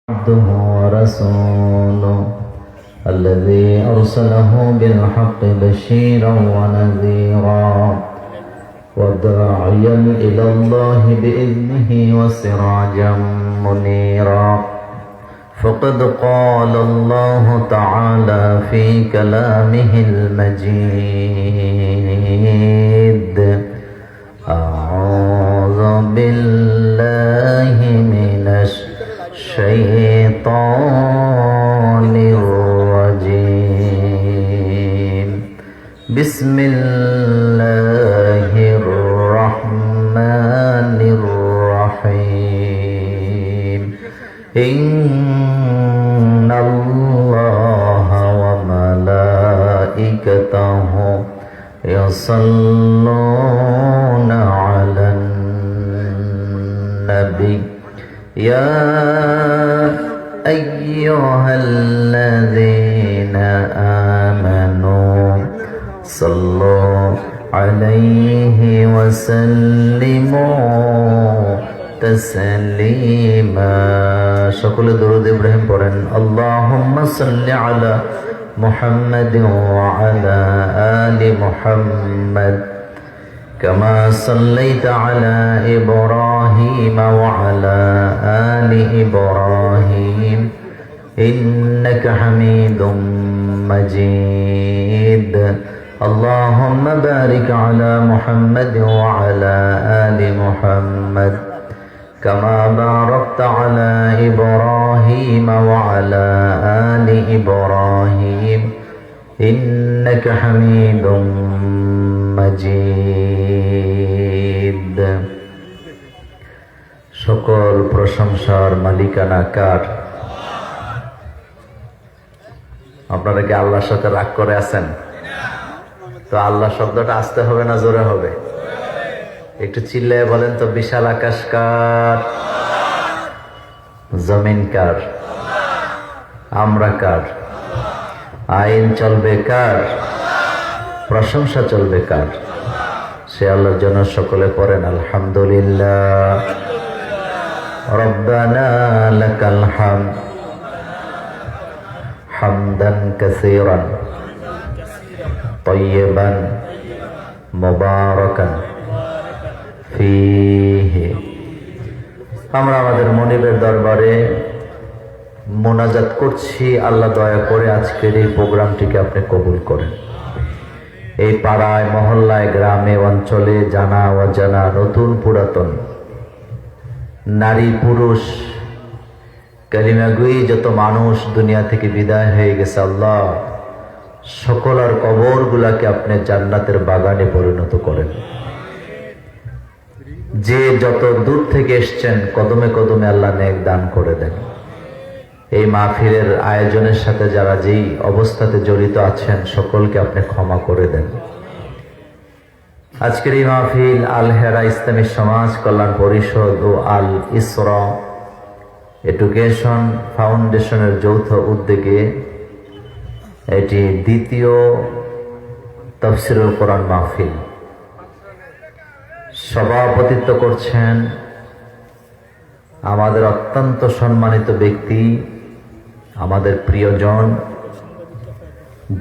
عبده ورسوله الذي أرسله بالحق بشيرا ونذيرا وداعيا إلى الله بإذنه وسراجا منيرا فقد قال الله تعالى في كلامه المجيد أعوذ بالله من الشيطان الرجيم بسم الله الرحمن الرحيم إن الله وملائكته يصلون على النبي يا أيها الذين آمنوا صلوا عليه وسلموا تسليما সকলে দরুদ ইব্রাহিম পড়েন আল্লাহুম্মা সাল্লি আলা محمد وعلى آل محمد كما صليت على إبراهيم وعلى آل إبراهيم إنك حميد مجيد اللهم بارك على محمد وعلى آل محمد كما باركت على إبراهيم وعلى آل إبراهيم إنك حميد مجيد সকল প্রশংসার মালিকানা কার? আপনারা কি আল্লাহর সাথে রাগ করে আছেন? তো আল্লাহ শব্দটা আসতে হবে না জোরে হবে? একটু চিল্লায় বলেন তো, বিশাল আকাশ কার? জমিন কার? আমরা কার? আইন চলবে কার? প্রশংসা চলবে কার? সে আল্লাহর জন্য সকলে পড়েন আলহামদুলিল্লাহ রব্বানা লাকাল হামদ হামদান কাসীরান তাইয়িবান মুবারাকান ফীহি। আমরা আমাদের মনিবের দরবারে মোনাজাত করছি, আল্লাহ দয়া করে আজকের এই প্রোগ্রামটিকে আপনি কবুল করেন। এই পাড়ায়, মহল্লায়, গ্রামে, অঞ্চলে, জানা অজানা, নতুন পুরাতন, নারী পুরুষ, কালিমাগুই যত মানুষ দুনিয়া থেকে বিদায় হয়ে গেছে, আল্লাহ সকলের কবরগুলাকে আপনি জান্নাতের বাগানে পরিণত করেন। যে যত দূর থেকে এসছেন কদমে কদমে আল্লাহ নেক দান করে দেন। এই মাহফিলের আয়োজনের সাথে যারা যেই অবস্থাতে জড়িত আছেন সকলকে আপনি ক্ষমা করে দেন। আজকের এই মাহফিল আল হেরা ইসলামী সমাজ কল্যাণ পরিষদ ও আল ইসরা এডুকেশন ফাউন্ডেশনের যৌথ উদ্যোগে এটি দ্বিতীয় তাফসীরুল কোরআন মাহফিল। সভাপতিত্ব করছেন আমাদের অত্যন্ত সম্মানিত ব্যক্তি, আমাদের প্রিয়জন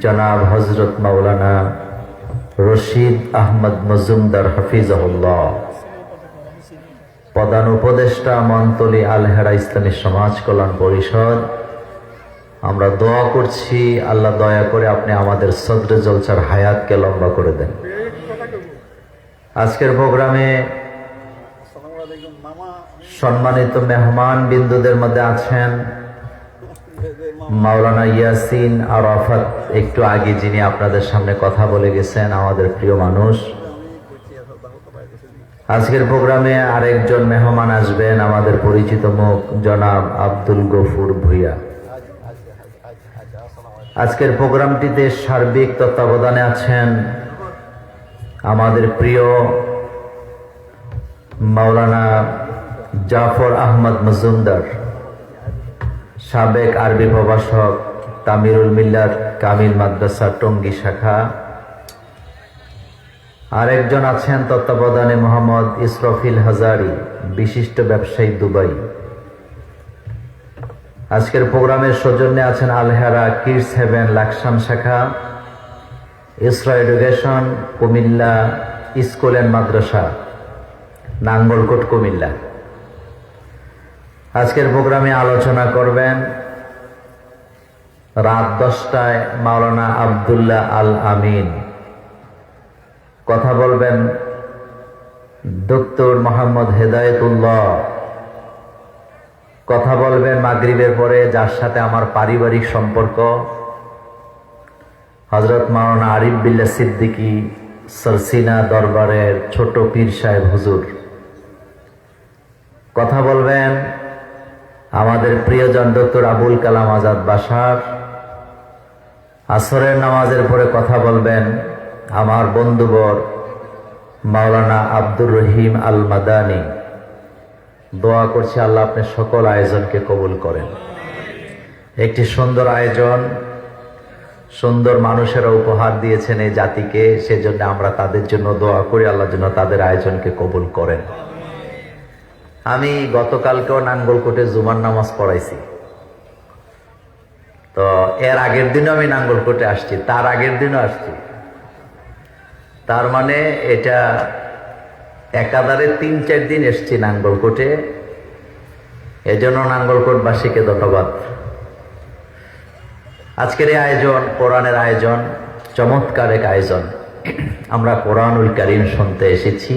জনাব হযরত মাওলানা রশিদ আহমদ মজুমদার হাফিজাহুল্লাহ, প্রধান উপদেষ্টা মন্তলী আল হেরা ইসলামী সমাজ কল্যাণ পরিষদ। আমরা দোয়া করছি আল্লাহ দয়া করে আপনি আমাদের সদরে জলসার হায়াতকে লম্বা করে দেন। আজকের প্রোগ্রামে সম্মানিত মেহমান বিন্দুদের মধ্যে আছেন মাওলানা ইয়াসিন আরাফাত, একটু আগে যিনি আপনাদের সামনে কথা বলে গেছেন, আমাদের প্রিয় মানুষ। আজকের প্রোগ্রামে আরেকজন মেহমান আসবেন, আমাদের পরিচিত মুখ জনাব আব্দুল গফুর ভুইয়া। আজকের প্রোগ্রামটিতে সার্বিক তত্ত্বাবধানে আছেন আমাদের প্রিয় মাওলানা জাফর আহমদ মজুমদার, সাবেক আরবি প্রভাষক, তামিরুল মিল্লাত কামিল মাদ্রাসা টঙ্গী শাখা। আরেকজন আছেন তত্ত্বাবধানে মোহাম্মদ ইসরাফিল হাজারি, বিশিষ্ট ব্যবসায়ী দুবাই। আজকের প্রোগ্রামের সৌজন্যে আছেন আলহেরা কিডস হেভেন লাকসাম শাখা, ইসরা এডুকেশন কুমিল্লা স্কুল অ্যান্ড মাদ্রাসা, নাঙ্গলকোট, কুমিল্লা। আজকের প্রোগ্রামে আলোচনা করবেন রাত 10টায় মাওলানা আব্দুল্লাহ আল আমিন। কথা বলবেন ডক্টর মোহাম্মদ হেদায়েতুল্লাহ। কথা বলবেন মাগরিবের পরে, যার সাথে আমার পারিবারিক সম্পর্ক, হযরত মাওলানা আরিফ বিল্লাহ সিদ্দিকী সরসিনা দরবারের ছোট পীর সাহেব হুজুর। কথা বলবেন আমাদের প্রিয়জন ডক্টর আবুল কালাম আজাদ বাশার। আসরের নামাজের পরে কথা বলবেন আমার বন্ধুবর মাওলানা আব্দুর রহিম আল মাদানী। দোয়া করছি আল্লাহ আপনি সকল আয়োজনকে কবুল করেন। একটি সুন্দর আয়োজন, সুন্দর মানুষেরা উপহার দিয়েছেন এই জাতিকে, সেজন্য আমরা তাদের জন্য দোয়া করি আল্লাহ যেন তাদের আয়োজনকে কবুল করেন। আমি গতকালকেও নাঙ্গলকোটে জুমার নামাজ পড়াইছি, তো এর আগের দিনও আমি নাঙ্গলকোটে আসছি, তার আগের দিনও আসছি। তার মানে এটা একাধারে 3-4 দিন এসছি নাঙ্গলকোটে। এজন্য নাঙ্গলকোটবাসীকে ধন্যবাদ। আজকের এই আয়োজন কোরআনের আয়োজন, চমৎকার এক আয়োজন। আমরা কোরআনুল কারীম শুনতে এসেছি,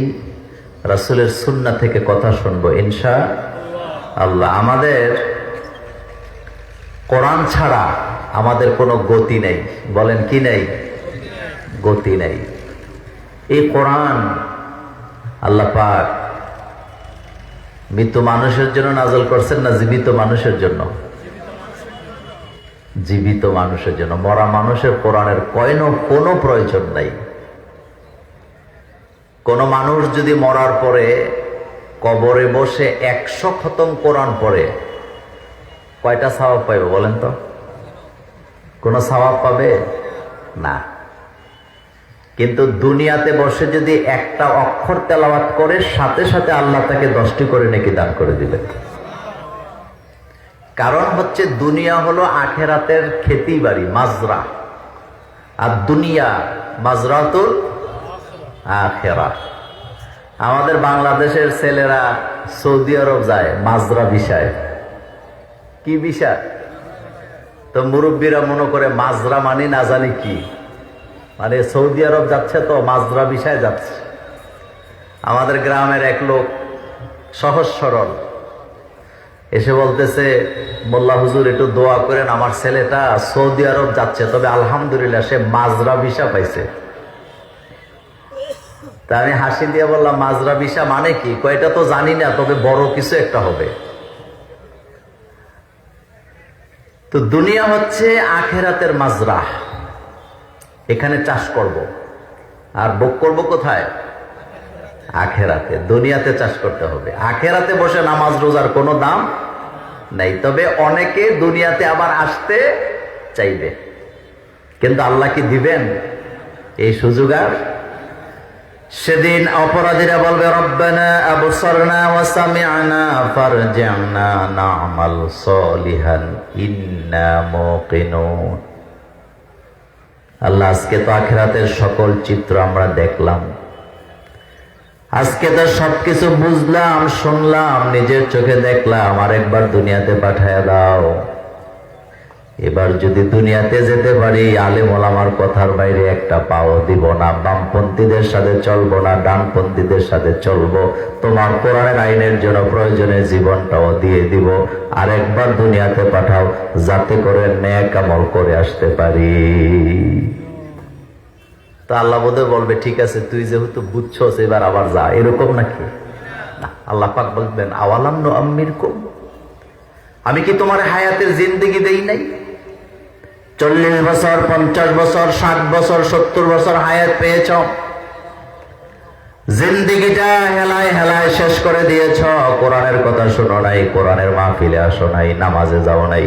রাসূলের সুন্নাহ থেকে কথা শুনবো ইনশাআল্লাহ। আমাদের কোরআন ছাড়া আমাদের কোনো গতি নেই। বলেন কি নেই? গতি নেই। এই কোরআন আল্লাহ পাক মৃত মানুষের জন্য নাযিল করছেন না জীবিত মানুষের জন্য? জীবিত মানুষের জন্য। মরা মানুষের কোরআনের কোনো প্রয়োজন নাই। কোন মানুষ যদি মরার পরে কবরে বসে 100 খতম কোরআন পড়ে, কয়টা সওয়াব পাবে বলেন তো? কোন সওয়াব পাবে না। কিন্তু দুনিয়াতে বসে যদি একটা অক্ষর তেলাওয়াত করে, সাথে সাথে আল্লাহ তাকে 10টি করে নেকি দান করে দিবেন। কারণ হচ্ছে দুনিয়া হলো আখেরাতের খেতি বাড়ি, মাজরা। আর দুনিয়া মাজরাতুল আখেরা। আমাদের বাংলাদেশের ছেলেরা সৌদি আরব যায় মাজরা বিষয়। কি বিষয়? তো মুরব্বীরা মনে করে মাজরা মানে না জানি কি, মানে সৌদি আরব যাচ্ছে তো মাজরা বিষয় যাচ্ছে। আমাদের গ্রামের এক লোক সহজ সরল এসে বলতেছে, মোল্লা হুজুর একটু দোয়া করেন, আমার ছেলেটা সৌদি আরব যাচ্ছে, তবে আলহামদুলিল্লাহ সে মাজরা ভিসা পাইছে। তা আমি হাসি দিয়ে বললাম, মাজরা ভিসা মানে কি? কয়টা তো জানি না, তবে বড় কিছু একটা হবে। তো দুনিয়া হচ্ছে আখেরাতের মাজরা। এখানে চাষ করব, আর ভোগ করব কোথায়? আখেরাতে। দুনিয়াতে চাষ করতে হবে। আখেরাতে বসে নামাজ রোজার কোনো দাম নাই। তবে অনেকে দুনিয়াতে আবার আসতে চাইবে, কিন্তু আল্লাহ কি দিবেন এই সুযোগ? আর সেদিন অপরাধীরা বলবে, রব্বানা আবসারনা ওয়া সামি'না ফারজি'না না'মাল সালিহান ইন্না মুকিনুন। আল্লাহ, আজকে তো আখিরাতের সকল চিত্র আমরা দেখলাম, আজকে তো সবকিছু বুঝলাম, শুনলাম, নিজের চোখে দেখলাম, আরেকবার দুনিয়াতে পাঠায়া দাও। এবার যদি দুনিয়াতে যেতে পারি, আলেম ওলামার কথার বাইরে একটা পাও দিব না, বামপন্থীদের সাথে চলবো না, ডানপন্থীদের সাথে চলবো, তোমার কোরআনের আইনের জন্য প্রয়োজনে জীবনটাও দিয়ে দিব। আরেকবার দুনিয়াতে পাঠাও, যাতে করে নেক আমল করে আসতে পারি। তো আল্লাহ বোধহয় বলবে, ঠিক আছে, তুই যেহেতু বুঝছস, এবার আবার যা। এরকম নাকি? না, আল্লাহ পাক বলবেন, আওয়ালাম নুআম্মিরকুম, আমি কি তোমার হায়াতের জিন্দেগি দেই নাই? 40 বছর, 50 বছর, 60 বছর, 70 বছর হায়াত পেয়েছ, জিন্দেগিটা হেলায় হেলায় শেষ করে দিয়েছ। কোরআনের কথা শোনো নাই, কোরআনের মাহফিলে আসো নাই, নামাজে যাও নাই।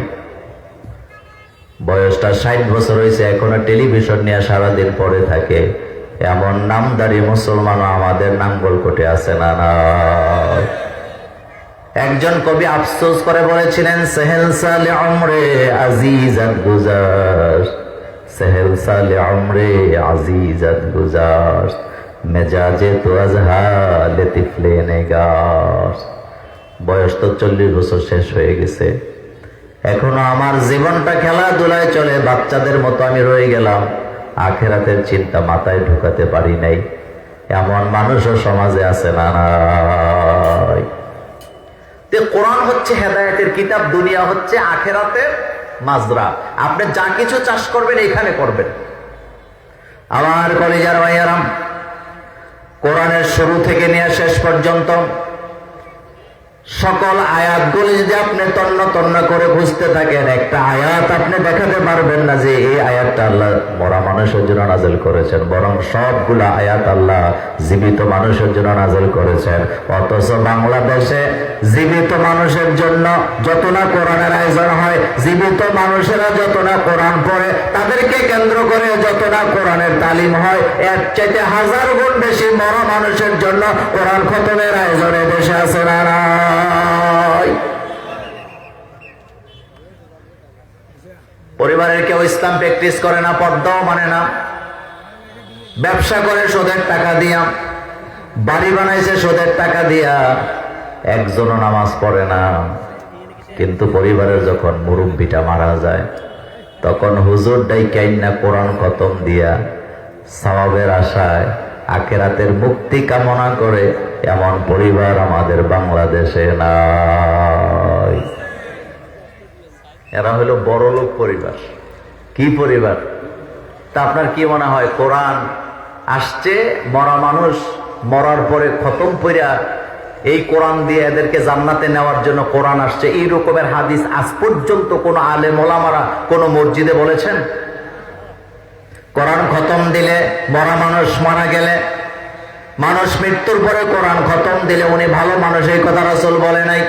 বয়সটা 60 বছর হয়েছে, এখনো টেলিভিশন নিয়ে সারাদিন পড়ে থাকে। এমন নামদারি মুসলমানও আমাদের নাঙ্গলকোটে আছে না? না, একজন কবি আফসোস করে বলেছিলেন, সেহেল সালে উমরে আজিজাত গুজার, সেহেল সালে উমরে আজিজাত গুজার, মেজাজে তো আজহালে তিফলে নেগার। বয়স তো 40 বছর শেষ হয়ে গেছে, এখনো আমার জীবনটা খেলাধুলায় চলে, বাচ্চাদের মতো আমি রয়ে গেলাম, আখেরাতের চিন্তা মাথায় ঢুকাতে পারি নাই। এমন মানুষও সমাজে আছে না নাই? কোরআন হচ্ছে হেদায়েতের কিতাব, দুনিয়া হচ্ছে আখেরাতের মাজরা। আপনি যা কিছু চাষ করবেন এখানে করবেন। আমার কলিজার ভাইয়ারাম, কোরআনের শুরু থেকে নিয়ে শেষ পর্যন্ত সকল আয়াতগুলি যদি আপনি তন্ন তন্ন করে বুঝতে থাকেন, একটা আয়াত আপনি দেখাতে পারবেন না যে এই আয়াতটা আল্লাহ মরা মানুষের জন্য নাযিল করেছেন, বরং সবগুলা আয়াত আল্লাহ জীবিত মানুষের জন্য নাযিল করেছেন। অথচ বাংলাদেশে জীবিত মানুষের জন্য যত না কোরআনের আয়োজন হয়, জীবিত মানুষেরা যত না কোরআন পড়ে, তাদেরকে কেন্দ্র করে যত না কোরআনের তালিম হয়, এর চাইতে 1000 গুণ বেশি মরা মানুষের জন্য কোরআন খতমের আয়োজনে দেশে আছে না নাই? পরিবারের কেউ ইসলাম প্র্যাকটিস করে না, পর্দাও মানে না, ব্যবসা করে সুদের টাকা দিয়া, বাড়ি বানাইছে সুদের টাকা দিয়া, একজনও নামাজ পড়ে না। কিন্তু পরিবারের যখন মুরব্বিটা মারা যায়, তখন হুজুর ডাইকাইন্না কোরআন খতম দিয়া সওয়াবের আশায় আখিরাতের মুক্তি কামনা করে এমন পরিবার আমাদের বাংলাদেশে নাই। এরা হলো বড়লোক পরিবার। কি পরিবার? তা আপনার কি মনে হয়, কোরআন আসছে, মরা মানুষ মরার পরে খতম কইরা এই কোরআন দিয়ে এদেরকে জান্নাতে নেওয়ার জন্য কোরআন আসছে, এই রকমের হাদিস আজ পর্যন্ত কোন আলেম ওলামারা কোন মসজিদে বলেছেন? কোরআন খতম দিলে, মরা মানুষ মারা গেলে, মানুষ মৃত্যুর পরে কোরআন খতম দিলে উনি ভালো মানুষ, এই কথা রাসূল বলে নাই।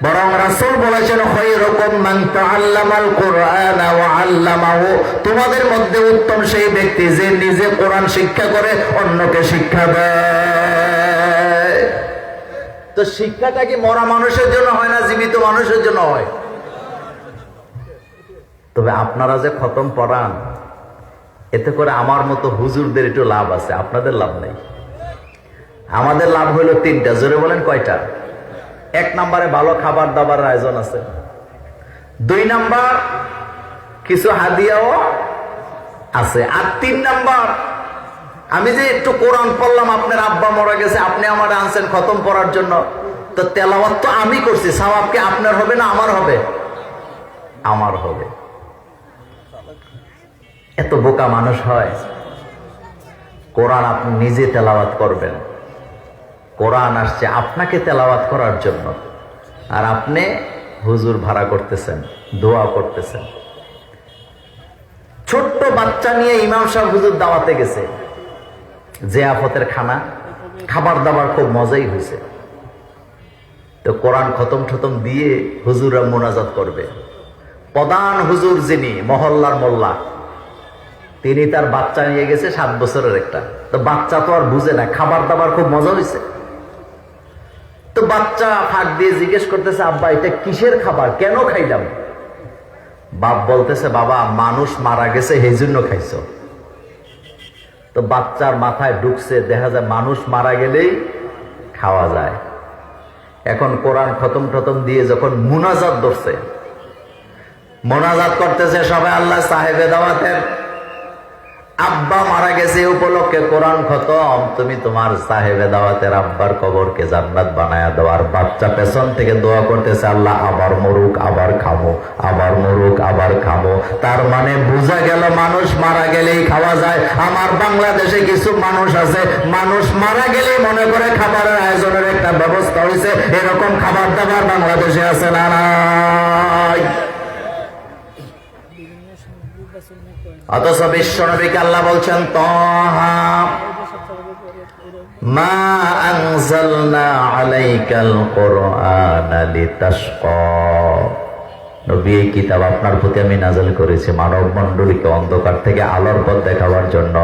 বরং রাসূল বলেছেন, খায়রুকুম মান তাআল্লামাল কুরআন ওয়া আল্লামাহু, তোমাদের মধ্যে উত্তম সেই ব্যক্তি যে নিজে কোরআন শিক্ষা করে অন্যকে শিক্ষা দেয়। তো শিক্ষাটা কি মরা মানুষের জন্য হয় না জীবিত মানুষের জন্য হয়? তবে আপনারা যে খতম পড়ান, এতে করে আমার মতো হুজুরদের একটু লাভ আছে, আপনাদের লাভ নেই। আমাদের লাভ হইল 3টা। জোরে বলেন কয়টা? 1 নম্বরে ভালো খাবার দাবার আয়োজন আছে, 2 নম্বর কিছু হাদিয়াও আছে, আর 3 নম্বর আমি যে একটু কোরআন পড়লাম, আপনার আব্বা মারা গেছে, আপনি আমার আনছেন খতম পড়ার জন্য, তো তেলাওয়াত তো আমি করছি, সওয়াব কি আপনার হবে না আমার হবে? আমার হবে। এত বোকা মানুষ হয়? কোরআন আপনি নিজে তেলাওয়াত করবেন, কোরআন আসছে আপনাকে তেলাওয়াত করার জন্য, আর আপনি হুজুর ভাড়া করতেছেন, দোয়া করতেছেন। ছোট্ট বাচ্চা নিয়ে ইমাম সাহেব হুজুর দাওয়াতে গেছে, জিয়াফতের খানা, খাবার দাবার খুব মজাই হয়েছে। তো কোরআন খতম ঠতম দিয়ে হুজুররা মোনাজাত করবে। প্রধান হুজুর যিনি, মহল্লার মোল্লা, তিনি তার বাচ্চা নিয়ে গেছে, 7 বছরের একটা। তো বাচ্চা তো আর বুঝে না, খাবার দাবার খুব মজা হয়েছে। তো বাচ্চা ফাঁক দিয়ে জিজ্ঞেস করতেছে, আব্বা এটা কিসের খাবার, কেন খাইলাম? বাপ বলতেছে, বাবা মানুষ মারা গেছে এই জন্য খাইছো। তো বাচ্চার মাথায় ঢুকছে, দেখা যায় মানুষ মারা গেলেই খাওয়া যায়। এখন কোরআন খতম টতম দিয়ে যখন মুনাজাত ধরছে, মোনাজাত করতেছে সবাই, আল্লাহ সাহেবে দাওয়াতের আব্বা মারা গেছে উপলক্ষে কোরআন খতম, তুমি তোমার সাহেবে দাওয়াতের আব্বার কবরকে জান্নাত বানায়া দাও। আর বাচ্চা পেছন থেকে দোয়া করতেছে, আল্লাহ আবার মরুক আবার খামো, আবার মরুক আবার খামো। তার মানে বোঝা গেল মানুষ মারা গেলেই খাওয়া যায়। আমার বাংলাদেশে কিছু মানুষ আছে, মানুষ মারা গেলেই মনে করে খাবারের আয়োজনের একটা ব্যবস্থা হয়েছে, এরকম খাবার দাবার বাংলাদেশে আছে না নাই? অথচ বিশ্ব নবীকে আল্লাহ বলছেন, তাহা মা আনজালনা আলাইকাল কুরআনা লিতাশকা, নবী এই কিতাব আপনার প্রতি আমি নাযিল করেছি মানব মণ্ডলীকে অন্ধকার থেকে আলোর পথ দেখাবার জন্য।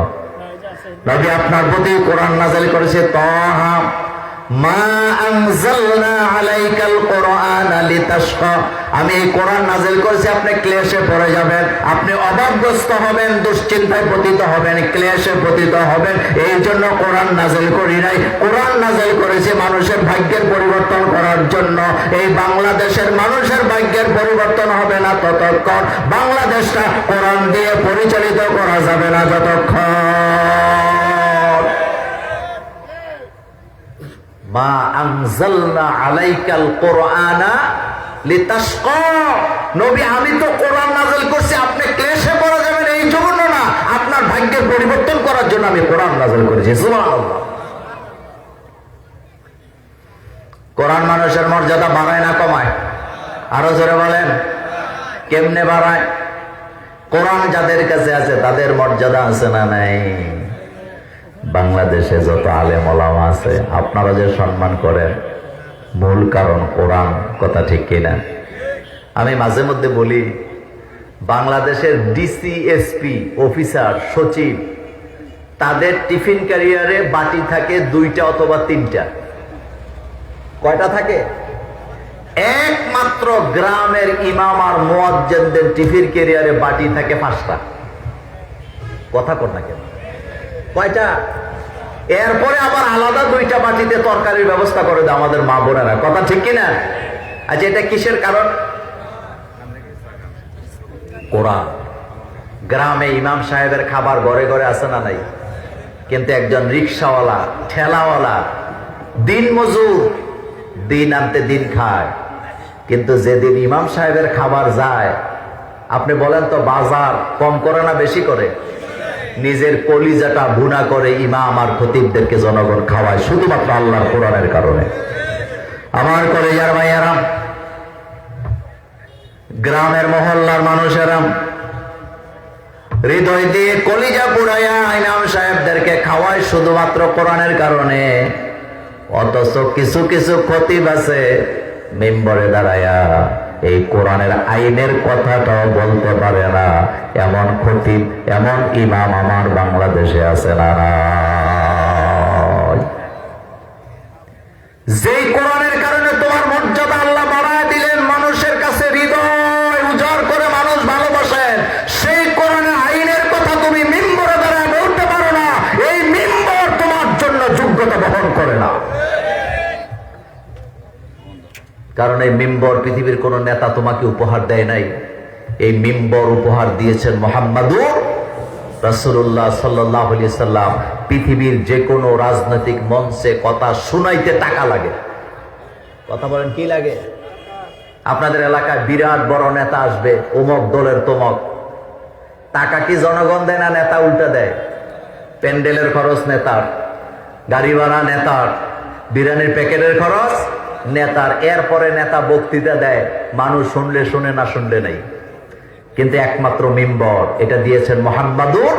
নবী আপনার প্রতি কোরআন নাযিল করেছে, তাহা মা আনজালনা আলাইকাল কুরআনা লিতাশকা, আমি এই কোরআন নাযিল করেছি আপনি ক্লেশে পড়ে যাবেন, আপনি অভাবগ্রস্ত হবেন, দুশ্চিন্তায় পতিত হবেন, ক্লেশে পতিত হবেন, এই জন্য কোরআন নাযিল করি নাই। কোরআন নাযিল করেছি মানুষের ভাগ্যের পরিবর্তন করার জন্য। এই বাংলাদেশের মানুষের ভাগ্যের পরিবর্তন হবে না ততক্ষণ, বাংলাদেশটা কোরআন দিয়ে পরিচালিত করা যাবে না যতক্ষণ। মা আনজালনা আলাইকাল কুরআনা লিতাশকা, নবী আমি তো কোরআন নাযিল করছি আপনি ক্লেশে পড়ে যাবেন এই জন্য না, আপনার ভাগ্যের পরিবর্তন করার জন্য আমি কোরআন নাযিল করেছি। সুবহানাল্লাহ। কোরআন মানুষের মর্যাদা বাড়ায় না কমায়? আরো জোরে বলেন, কেমনে বাড়ায়? কোরআন যাদের কাছে আছে তাদের মর্যাদা আছে না নাই? বাংলাদেশে যত আলেম ওলামা আছে আপনারা যে সম্মান করেন, মূল কারণ কোরআন। কথা ঠিক কিনা? আমি মাঝে মধ্যে বলি, বাংলাদেশের ডিসি, এসপি, অফিসার, সচিব, তাদের টিফিন ক্যারিয়ারে বাটি থাকে 2টা অথবা 3টা। কয়টা থাকে? একমাত্র গ্রামের ইমাম আর মুয়াজ্জিনদের টিফিন ক্যারিয়ারে বাটি থাকে 5টা। কথা কর না কেন? কয়টা? এরপরে আবার আলাদা 2টা বাটিতে তরকারির ব্যবস্থা করে দেয় আমাদের মা বোনেরা। কথা ঠিক কিনা? আচ্ছা, এটা কিসের কারণ? কোরআন। গ্রামে ইমাম সাহেবের খাবার ঘরে ঘরে আছে না নাই? কিন্তু একজন রিক্সাওয়ালা, ঠেলাওয়ালা, দিন মজুর, দিন আনতে দিন খায়, কিন্তু যেদিন ইমাম সাহেবের খাবার যায়, আপনি বলেন তো বাজার কম করে না বেশি করে? নিজের কলিজাটা ভুনা করে ইমাম আর খতিবদেরকে জনগণ খাওয়ায় শুধুমাত্র আল্লাহর কোরআনের কারণে। আমার কলিজার ভাইয়ারা, গ্রামের মহল্লার মানুষেরা হৃদয় দিয়ে কলিজা পুড়াইয়া ইমাম সাহেবদেরকে খাওয়ায় শুধুমাত্র কোরআনের কারণে। অথচ কিছু কিছু খতিব আছে মেম্বরে দাঁড়ায়া এই কোরআনের আইনের কথাটাও বলতে পারে না, এমন খতিব, এমন ইমাম আমার বাংলাদেশে আছে না? যেই কোরআনের কারণে তোমার মর্যাদা আল্লাহ বাড়ায় দিলেন, মানুষের কাছে হৃদয় উজাড় করে মানুষ ভালোবাসেন, সেই কোরআনের আইনের কথা তুমি মিম্বরে দাঁড়ায় বলতে পারো না, এই মিম্বর তোমার জন্য যোগ্যতা বহন করে না। কারণ এই মিম্বর পৃথিবীর কোন নেতা তোমাকে উপহার দেয় নাই, এই মিম্বর উপহার দিয়েছেন মুহাম্মাদুর রাসূলুল্লাহ সাল্লাল্লাহু আলাইহি সাল্লাম। পৃথিবীর যে কোনো রাজনৈতিক মঞ্চে কথা শুনাইতে টাকা লাগে। কথা বলেন, কি লাগে? আপনাদের এলাকায় বিরাট বড় নেতা আসবে, অমুক দলের তমক, টাকা কি জনগণ দেয় না নেতা উল্টা দেয়? প্যান্ডেলের খরচ নেতার, গাড়ি ভাড়া নেতার, বিরিয়ানির প্যাকেটের খরচ নেতার। এরপরে নেতা বক্তৃতা দেয়, মানুষ শুনলে শুনে, না শুনলে নাই। কিন্তু একমাত্র মিম্বর এটা দিয়েছেন মুহাম্মাদুর।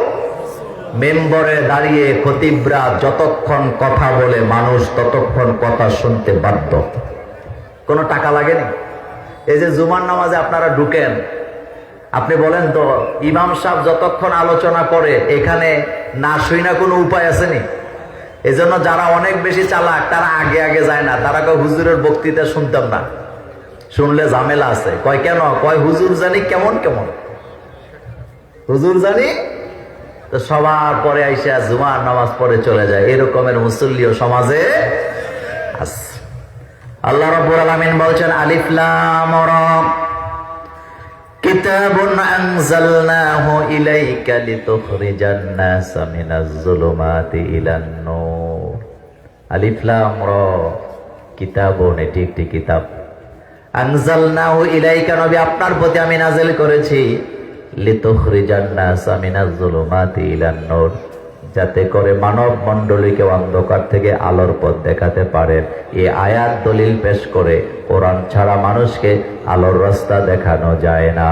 মেম্বরে দাঁড়িয়ে খতিবরা যতক্ষণ কথা বলে মানুষ ততক্ষণ কথা শুনতে বাধ্য। কোনো টাকা লাগেনি। এই যে জুমার নামাজে আপনারা ঢুকেন, আপনি বলেন তো ইমাম সাহেব যতক্ষণ আলোচনা করে এখানে না শুই না কোনো উপায় আসেনি? এজন্য যারা অনেক বেশি চালাক তারা আগে আগে যায় না, তারা কয় হুজুরের বক্তৃতা শুনতাম না, শুনলে ঝামেলা আছে। কয় কেন? কয় হুজুর জানি কেমন কেমন, হুজুর জানি তো সবার পরে আইসা জুমার নামাজ পড়ে চলে যায়। এরকমের মুসল্লিও সমাজে আছে। আল্লাহ রাব্বুল আলামিন বলছেন, আলিফ লাম রা কিতাবুন আনজালনাহু ইলাইকা লিতুখরিজান নাসা মিনাজ যুলুমাতি ইলান নূর। আলিফ লাম রা কিতাবুন, এটি একটি কিতাব। আনজালনাহু ইলাইকা, নবী আপনার প্রতি আমি নাযিল করেছি, লিতুখরিজান নাসা মিনাজ যুলুমাতি ইলান নূর, যাতে করে মানব মণ্ডলীকে অন্ধকার থেকে আলোর পথ দেখাতে পারেন। এই আয়াত দলিল পেশ করে কোরআন ছাড়া মানুষকে আলোর রাস্তা দেখানো যায় না।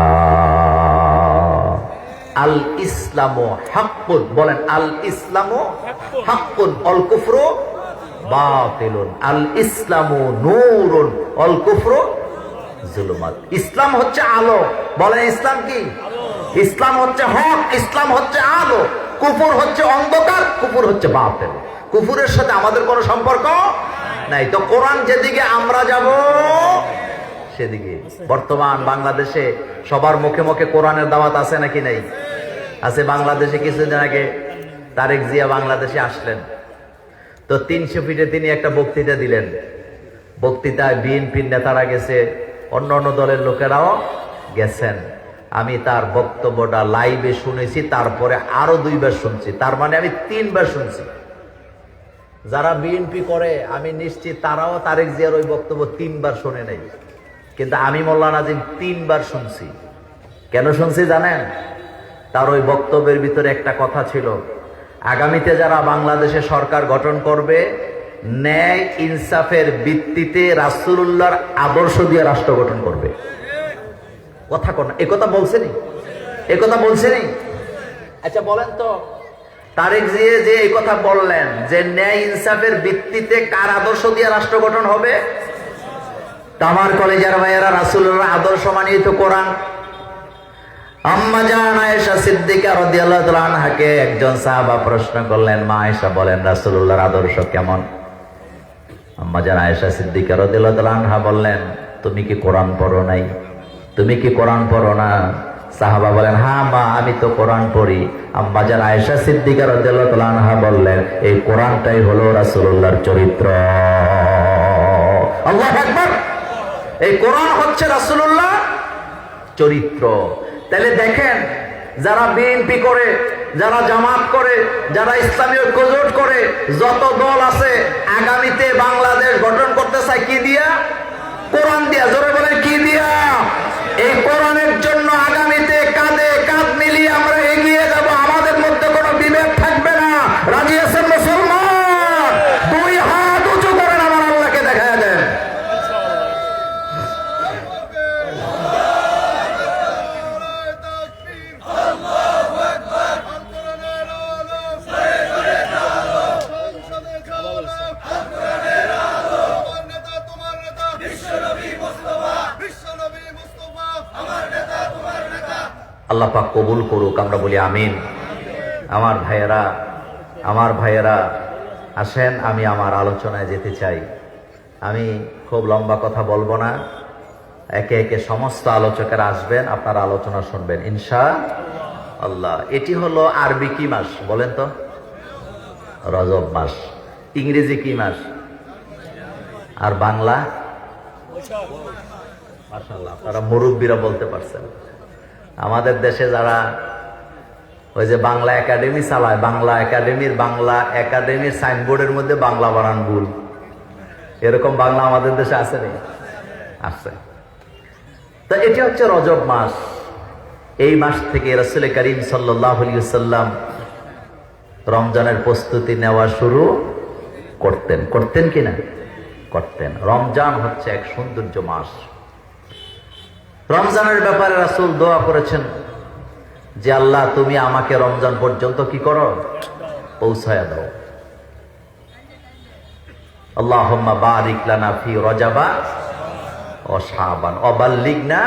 আল ইসলামু হাক্কুন, বলেন আল ইসলামু হাক্কুন অল কুফরু বাতিলুন। আল ইসলামু নূরুন অল কুফরু জুলুমাত। ইসলাম হচ্ছে আলো। বলেন ইসলাম কি? ইসলাম হচ্ছে হক, ইসলাম হচ্ছে আলো। কুফর হচ্ছে অন্ধকার, কুফর হচ্ছে বাতিল। কুফরের সাথে আমাদের কোনো সম্পর্ক নাই। তো কোরআন যেদিকে আমরা যাব সেদিকে। বর্তমান বাংলাদেশে সবার মুখে মুখে কোরআনের দাওয়াত আছে নাকি নাই? আছে। বাংলাদেশে কিছুদিন আগে তারেক জিয়া বাংলাদেশে আসলেন, তো 300 ফিটে তিনি একটা বক্তৃতা দিলেন। বক্তৃতায় বিএনপির নেতারা গেছে, অন্য অন্য দলের লোকেরাও গেছেন। আমি তার বক্তব্যটা লাইভে শুনেছি, তারপরে আরো 2 বার শুনছি, তার মানে আমি 3 বার শুনছি। যারা বিএনপি করে আমি নিশ্চিত তারাও তারেক জিয়ার ওই বক্তব্য 3 বার শুনে নাই, কিন্তু আমি মোল্লা নাজিম 3 বার শুনছি। কেন শুনছি জানেন? তার ওই বক্তব্যের ভিতরে একটা কথা ছিল, আগামীতে যারা বাংলাদেশে সরকার গঠন করবে ন্যায় ইনসাফের ভিত্তিতে রাসূলুল্লাহর আদর্শ দিয়ে রাষ্ট্র গঠন করবে। কথা কোন এ কথা বলছেনি? এ কথা বলছেনি? আচ্ছা বলেন তো, তারেক জিয়া যে এই কথা বললেন যে ন্যায় ইনসাফের ভিত্তিতে কার আদর্শ দিয়ে রাষ্ট্র গঠন হবে? আমার কলেজের ভাইয়েরা, রাসূলুল্লাহর আদর্শ মানেই তো কোরআন। আম্মা জান আয়েশা সিদ্দিকা রাদিয়াল্লাহু তাআলা আনহাকে একজন সাহাবা প্রশ্ন করলেন, মা আয়েশা বলেন রাসূলুল্লাহর আদর্শ কেমন? আম্মা জান আয়েশা সিদ্দিকা রাদিয়াল্লাহু তাআলা আনহা বললেন, তুমি কি কোরআন পড়ো নাই? তুমি কি কোরআন পড়ো না? সাহাবা বলেন, হ্যাঁ মা, আমি তো কোরআন পড়ি। আম্মা জান আয়েশা সিদ্দিকা রাদিয়াল্লাহু তাআলা আনহা বললেন, এই কোরআনটাই হলো রাসূলুল্লাহর চরিত্র। আল্লাহু আকবার! এই কোরআন হচ্ছে রাসূলুল্লাহ চরিত্র। তাহলে দেখেন, যারা বিএনপি করে, যারা জামাত করে, যারা ইসলামী ঐক্যজোট করে, যত দল আছে, আগামীতে বাংলাদেশ গঠন করতে চায় কি দিয়া? কোরআন দিয়া। জোরে বলেন কি দিয়া? এই কোরআনের জন্য আগামীতে কাঁধে কাঁধ মিলিয়ে আমরা এগিয়ে যাব। আমাদের মধ্যে কোনো বিভেদ থাকবে না। রাজি আছেন মুসলমান? 2 হাত উঁচু করেন, আমার আল্লাহকে দেখায় দেন। আল্লাহ পাক কবুল করুক, আমরা বলি আমিন। আমার ভাইয়েরা আসেন, আমি আমার আলোচনায় যেতে চাই। আমি খুব লম্বা কথা বলবো না, একে একে সমস্ত আলোচকেরা আসবেন, আপনারা আলোচনা শুনবেন ইনশাআল্লাহ। এটি হলো আরবি কি মাস বলেন তো? রজব মাস। ইংরেজি কি মাস? আর বাংলা? মাশাআল্লাহ, আপনারা মুরব্বীরা বলতে পারছেন। আমাদের দেশে যারা ওই যে বাংলা একাডেমি চালায়, বাংলা একাডেমির সাইনবোর্ডের মধ্যে বাংলা বানান ভুল, এরকম বাংলা আমাদের দেশে আছে নেই? আছে। তো এটি হচ্ছে রজব মাস। এই মাস থেকে রাসূল করিম সাল্লাল্লাহু আলাইহি ওয়াসাল্লাম রমজানের প্রস্তুতি নেওয়া শুরু করতেন কিনা? করতেন। রমজান হচ্ছে এক সৌন্দর্য মাস। রমজানের ব্যাপারে রাসূল দোয়া করেছেন যে আল্লাহ তুমি আমাকে রমজান পর্যন্ত কি করো? পৌঁছায়া দাও। আল্লাহুম্মা বারিক লানা ফি রজাবা ও শাবান ও বাল্লিগনা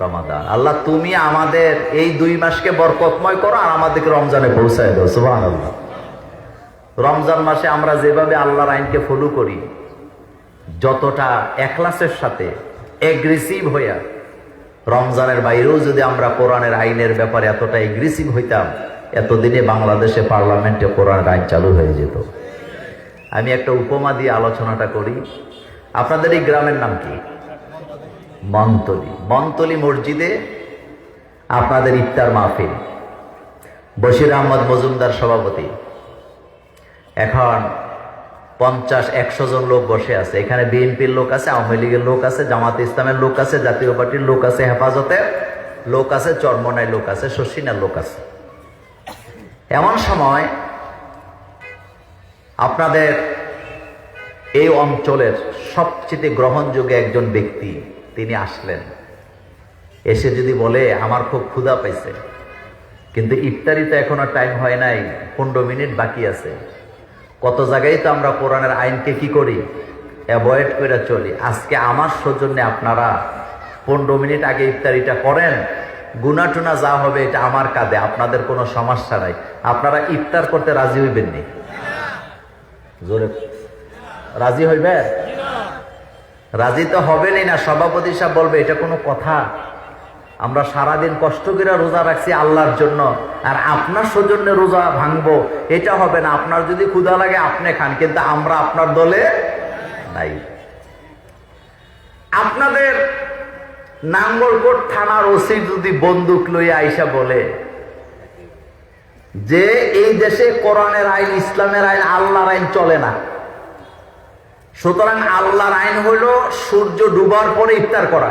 রমাদান। আল্লাহ তুমি আমাদের এই 2 মাসকে বরকতময় করো আর আমাদেরকে রমজানে পৌঁছায় দাও। সুবহানাল্লাহ। রমজান মাসে আমরা যেভাবে আল্লাহর আইনকে ফলো করি, যতটা ইখলাসের সাথে এগ্রেসিভ হইয়া, রমজানের বাইরেও যদি আমরা কোরআনের আইনের ব্যাপারে এতটা এগ্রেসিভ হইতাম, এতদিনে বাংলাদেশে পার্লামেন্টে কোরআনের আইন চালু হয়ে যেত। আমি একটা উপমা দিয়ে আলোচনাটা করি। আপনাদের এই গ্রামের নাম কি? মন্তলি মসজিদে আপনাদের ইফতার মাহফিল, বশির আহমদ মজুমদার সভাপতি। এখন 50-100 জন লোক বসে আছে। এখানে বিএনপির লোক আছে, আওয়ামী লীগের লোক আছে, জামাতে ইসলামের লোক আছে, জাতীয় পার্টির লোক আছে, হেফাজতের লোক আছে, চরমনায় লোক আছে, শশিনার লোক আছে। এমন সময় আপনাদের এই অঞ্চলের সবচেয়ে গ্রহণযোগ্য একজন ব্যক্তি তিনি আসলেন। এসে যদি বলে আমার খুব ক্ষুধা পাইছে, কিন্তু ইফতারিতে এখনো টাইম হয় নাই, 15 মিনিট বাকি আছে। কত জায়গায় তো আমরা কোরআনের আইনকে কি করি? অ্যাভয়েড করে চলি। আজকে আমার সৌজন্যে আপনারা 15 মিনিট আগে ইফতারিটা করেন, গুনাহ টুনা যা হবে এটা আমার কাঁধে, আপনাদের কোনো সমস্যা নাই। আপনারা ইফতার করতে রাজি হইবেন নি? জোরে রাজি হইবে? রাজি তো হবেনই না। সভাপতি সাহেব বলবে এটা কোনো কথা? আমরা সারাদিন কষ্ট করে রোজা রাখছি আল্লাহর জন্য, আর আপনার সৌজন্যে রোজা ভাঙবো, এটা হবে না। আপনার যদি ক্ষুধা লাগে আপনি খান, কিন্তু আমরা আপনার দলে নাই। আপনাদের নাঙ্গলকোট থানার ওসি যদি বন্দুক লইয়া আইসা বলে যে এই দেশে কোরআনের আইন, ইসলামের আইন, আল্লাহর আইন চলে না, সুতরাং আল্লাহর আইন হলো সূর্য ডুবার পরে ইফতার করা,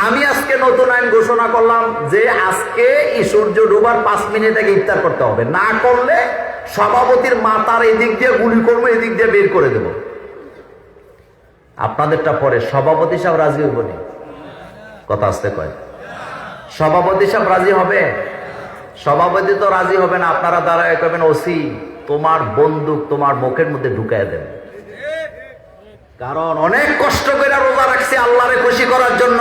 আমি আজকে নতুন আইন ঘোষণা করলাম যে আজকে এই সূর্য ডুবার 5 মিনিট আগে ইফতার করতে হবে, না করলে সভাপতির মাথার এদিক দিয়ে গুলি করবো, এদিক দিয়ে বের করে দেব। আপনাদেরটা পরে। সভাপতি সাহেব রাজি হইব নি? কথা আসতে কয়। সভাপতি সাহেব রাজি হবে? সভাপতি তো রাজি হবে না। আপনারা দাঁড়ায় কবেন ওসি তোমার বন্দুক তোমার মুখের মধ্যে ঢুকায় দেন, কারণ অনেক কষ্ট করে রোজা রাখছি আল্লাহরে খুশি করার জন্য।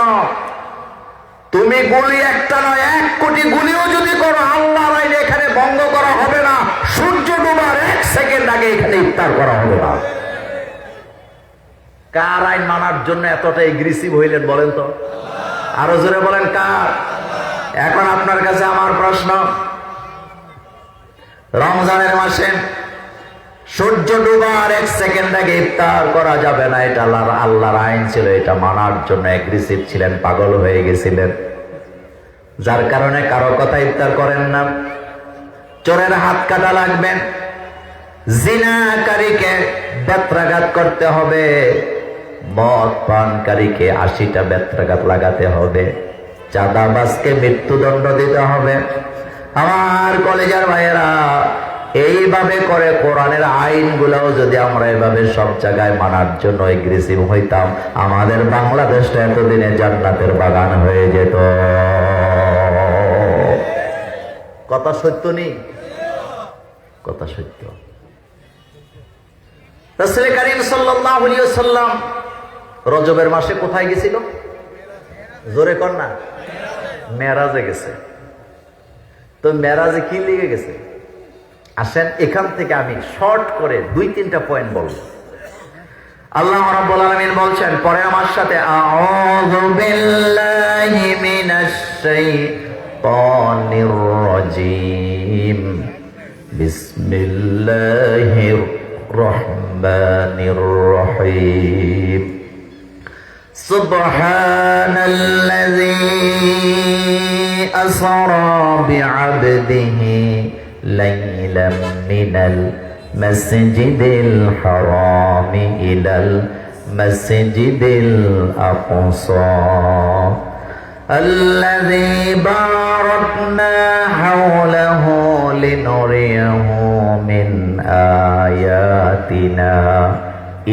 তুমি গুলি একটা নয় 1 কোটি গুলিও যদি করো, আল্লাহর আইন এখানে ভঙ্গ করা হবে না। সূর্য ডুবার 1 সেকেন্ড আগে এখানে ইফতার করা হবে না। কার আইন মানার জন্য এতটা এগ্রেসিভ হইলেন বলেন তো? আরো জোরে বলেন কার? এখন আপনার কাছে আমার প্রশ্ন, রমজানের মাসে সূর্য ডুবার 1 সেকেন্ড আগে ইফতার করা যাবে না, এটা আল্লাহর আইন ছিল, এটা মানার জন্য এগ্রেসিভ ছিলেন, পাগল হয়ে গেছিলেন, যার কারণে কারো কথা ইফতার করেন না। চোরের হাত কাটা লাগবে, জিনাকারীকে বেত্রাঘাত করতে হবে, মদ পানকারীকে 80টা বেত্রাঘাত লাগাতে হবে, চাঁদাবাজকে মৃত্যুদণ্ড দিতে হবে। আমার কলেজের ভাইয়েরা, এইভাবে করে কোরআনের আইনগুলোও যদি আমরা এভাবে সব জায়গায় মানার জন্য এগ্রেসিভ হইতাম, আমাদের বাংলাদেশটা এতদিনে জান্নাতের বাগান হয়ে যেত। কথা সত্য নেই? কথা সত্য। রাসূল কারীম সাল্লাল্লাহু আলাইহি ওয়াসাল্লাম রজবের মাসে কোথায় গেছিল? জোরে কর না। মেরাজে গেছে। তো মেরাজে কি লেগে গেছে? আসেন এখান থেকে আমি শর্ট করে 2-3টা পয়েন্ট বলবো। আল্লাহ রাব্বুল আলামিন বলছেন, পরে আমার সাথে আউযু বিল্লাহি মিনাশ শাইতানির রাজীম, বিসমিল্লাহির রহমানির রহিম, সুবহানাল্লাযী আসরা বিআবদিহি ليلا من المسجد الحرام إلى المسجد الأقصى الذي باركنا حوله لنريه من آياتنا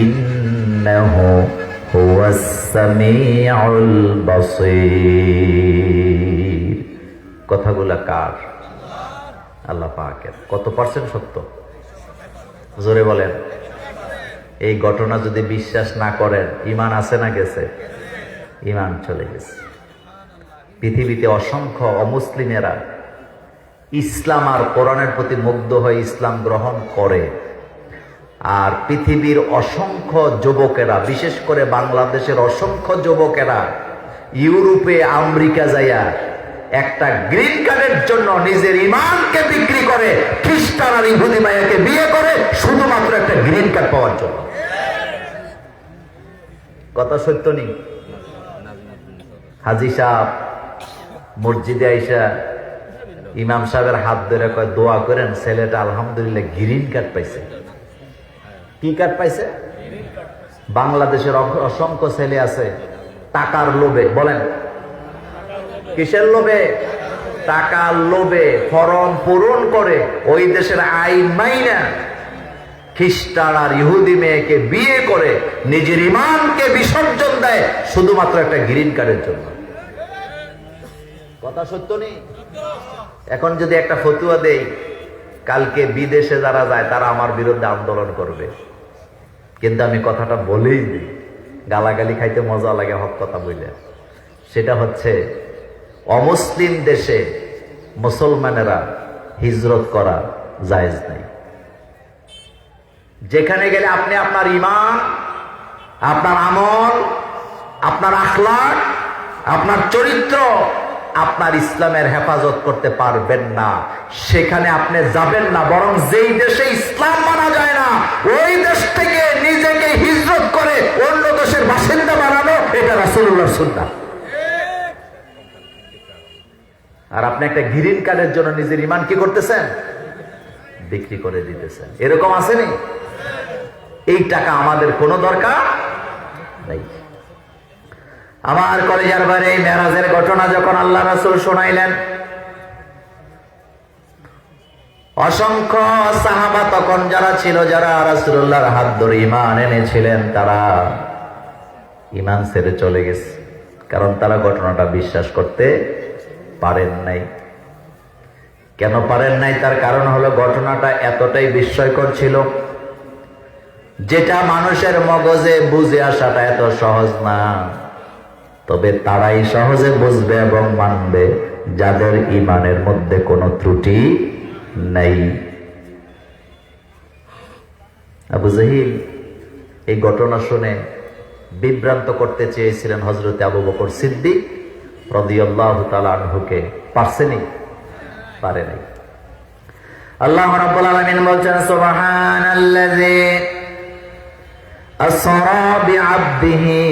إنه هو السميع البصير। কথাগুলো কার? আল্লাহ পাকের। কত পার্সেন্ট সত্য? জোরে বলেন। এই ঘটনা যদি বিশ্বাস না করেন, ঈমান আছে না গেছে? ঈমান চলে গেছে। পৃথিবীতে অসংখ্য অমুসলিমেরা ইসলাম আর কোরআনের প্রতি মুগ্ধ হয়ে ইসলাম গ্রহণ করে, আর পৃথিবীর অসংখ্য যুবকেরা, বিশেষ করে বাংলাদেশের অসংখ্য যুবকেরা ইউরোপে আমেরিকা যাইয়া একটা গ্রিন কার্ডের জন্য নিজের ঈমানকে বিক্রি করে, খ্রিস্টান আর ইহুদি মায়াকে বিয়ে করে শুধুমাত্র একটা গ্রিন কার্ড পাওয়ার জন্য। কথা সত্য নেই? হাজী সাহেব মসজিদে আইসা ইমাম সাহেবের হাত ধরে কয়, দোয়া করেন ছেলেটা আলহামদুলিল্লাহ গ্রিন কার্ড পাইছে। কি কার্ড পাইছে? বাংলাদেশের অসংখ্য ছেলে আছে টাকার লোভে, বলেন কিসের লোভে? টাকার লোভে ফরম পূরণ করে ওই দেশের আইন মাইনা খ্রিস্টান আর ইহুদি মেয়েকে বিয়ে করে নিজের ঈমানকে বিসর্জন দেয় শুধুমাত্র একটা গ্রিন কার্ডের জন্য। কথা সত্য নেই? এখন যদি একটা ফতুয়া দেই, কালকে বিদেশে যারা যায় তারা আমার বিরুদ্ধে আন্দোলন করবে, কিন্তু আমি কথাটা বলেই দিই, গালাগালি খাইতে মজা লাগে, হক কথা বললে। সেটা হচ্ছে অমুসলিম দেশে মুসলমানেরা হিজরত করা জায়েজ নাই। যেখানে গেলে আপনি আপনার ঈমান, আপনার আমল, আপনার আখলাক, আপনার চরিত্র, আপনার ইসলামের হেফাজত করতে পারবেন না, সেখানে আপনি যাবেন না। বরং যেই দেশে ইসলাম মানা যায় না, ওই দেশ থেকে নিজেকে হিজরত করে অন্য দেশের বাসিন্দা বানানো, এটা রাসূলুল্লাহর সুন্নাহ। আর আপনি একটা গ্রিন কার্ডের জন্য নিজের ঈমান কি করতেছেন? বিক্রি করে দিতেছেন। এরকম আসেনি? এই টাকা আমাদের কোনো দরকার নাই। আমার কলেজার বাইরে এই মেরাজের ঘটনা যখন আল্লাহ রাসূল শোনাইলেন, অসংখ্য সাহাবা তখন যারা ছিল, যারা রাসূলুল্লাহর হাত ধরে ঈমান এনেছিলেন, তারা ঈমান ছেড়ে চলে গেছে। কারণ তারা ঘটনাটা বিশ্বাস করতে পারেন নাই। কেন পারেন নাই? তার কারণ হলো ঘটনাটা এতটাই বিস্ময়কর ছিল, যেটা মানুষের মগজে বুঝে আসাটা এত সহজ না। তবে তারাই সহজে বুঝবে এবং মানবে যাদের ঈমানের মধ্যে কোনো ত্রুটি নাই। আবু জাহিল এই ঘটনা শুনে বিভ্রান্ত করতে চেয়েছিলেন হযরত আবু বকর সিদ্দিক রাদিয়াল্লাহু তাআলা আনহুকে। পারছেনি? পারে নাই। আল্লাহ রাব্বুল আলামিন বলছেন, সুবহানাল্লাযী আসরা বিআবদিহি,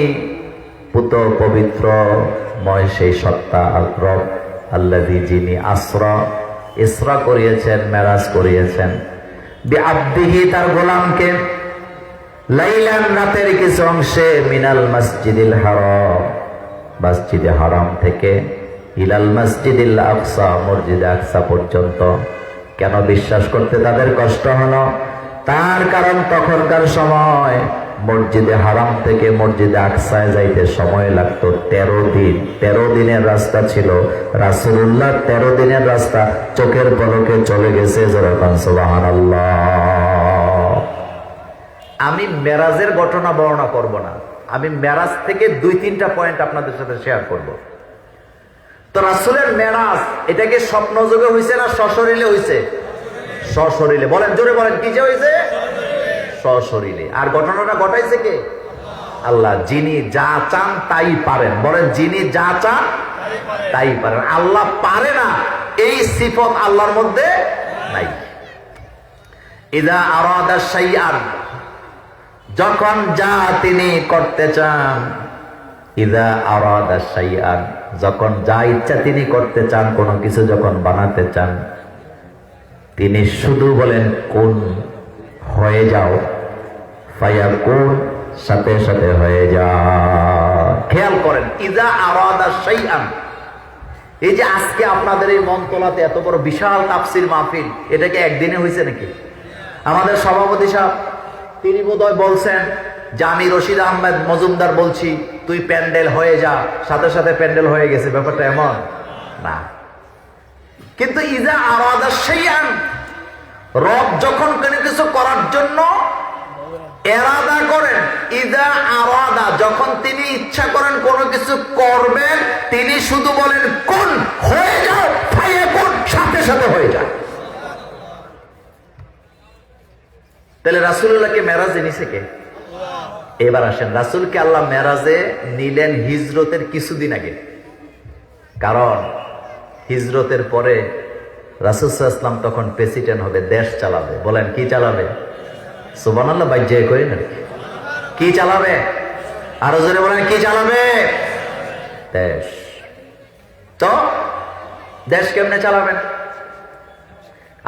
পুত পবিত্রময় সেই সত্তা রব, আল্লাযী যিনি আসরা, ইসরা করিয়েছেন, মেরাজ করিয়েছেন, বিআবদিহি তার গোলামকে, লাইলান রাতের কিছু অংশে, মিনাল মসজিদিল হারাম, মসজিদে হারাম থেকে, ইলাল মসজিদিল আকসা, মসজিদে আকসা পর্যন্ত। কেন বিশ্বাস করতে তাদের কষ্ট হলো? তার কারণ তখনকার সময় মসজিদে হারাম থেকে মসজিদে আকসায় যাইতে সময় লাগতো 13 দিন। 13 দিনের রাস্তা ছিল। রাসূলুল্লাহ 13 দিনের রাস্তা চোখের পলকে চলে গেছে। যখন সুবহানাল্লাহ। আমি মেরাজের ঘটনা বর্ণনা করব না, আমি মেরাজ থেকে 2-3টা পয়েন্ট আপনাদের সাথে শেয়ার করব। তো রাসূলের মেরাজ, এটা কি স্বপ্ন যুগে হয়েছে না সশরীরে হয়েছে? সশরীরে। বলেন, জোরে বলেন, কি যে হয়েছে? সশরীরে। আর ঘটনাটা ঘটাইছে কে? আল্লাহ। যিনি যা চান তাই পারেন। বলেন, যিনি যা চান তাই পারেন। আল্লাহ পারে না, এই সিফত আল্লাহর মধ্যে নাই। ইযা আরাদা শাইআন, যখন যা তিনি করতে চান, ইযা আরাদা শাইআন, যখন যা ইচ্ছা তিনি করতে চান, কোনো কিছু যখন বানাতে চান, তিনি শুধু বলেন কুন, হয়ে যাও, ফায়াকুন, সাথে সাথে হয়ে যাও। খেয়াল করেন, ইযা আরাদা শাইআন। এই যে আজকে আপনাদের এই মনতলাতে এত বড় বিশাল তাফসীর মাহফিল, এটা কি একদিনে হয়েছে নাকি? আমাদের সভাপতি সাহেব তিনি বোধহয় বলছেন যে আমি রশিদ আহমেদ মজুমদার বলছি, তুই প্যান্ডেল হয়ে যা, সাথে সাথে প্যান্ডেল হয়ে গেছে। ব্যাপারটা এমন না। কিন্তু ইযা আরাদা শাইআন, রব যখন কোনো কিছু করার জন্য এরাদা করেন, ইযা আরাদা, যখন তিনি ইচ্ছা করেন কোনো কিছু করবেন, তিনি শুধু বলেন কুন, হয়ে যাও, ফায়াকুন, সাথে সাথে হয়ে যায়। তাহলে রাসূলুল্লাহকে মেরাজে নিছে কে? এবার আসেন, রাসূলকে আল্লাহ মেরাজে নিলেন হিজরতের কিছুদিন আগে। কারণ হিজরতের পরে রাসূল সাল্লাল্লাহু আলাইহি ওয়াসাল্লাম তখন প্রেসিডেন্ট হবে, দেশ চালাবে। বলেন, কি চালাবে? সুবহানাল্লাহ। বাইজে করেন আর কি চালাবে? আরো জোরে বলেন, কি চালাবে? দেশ। তো দেশ কেমনে চালাবেন?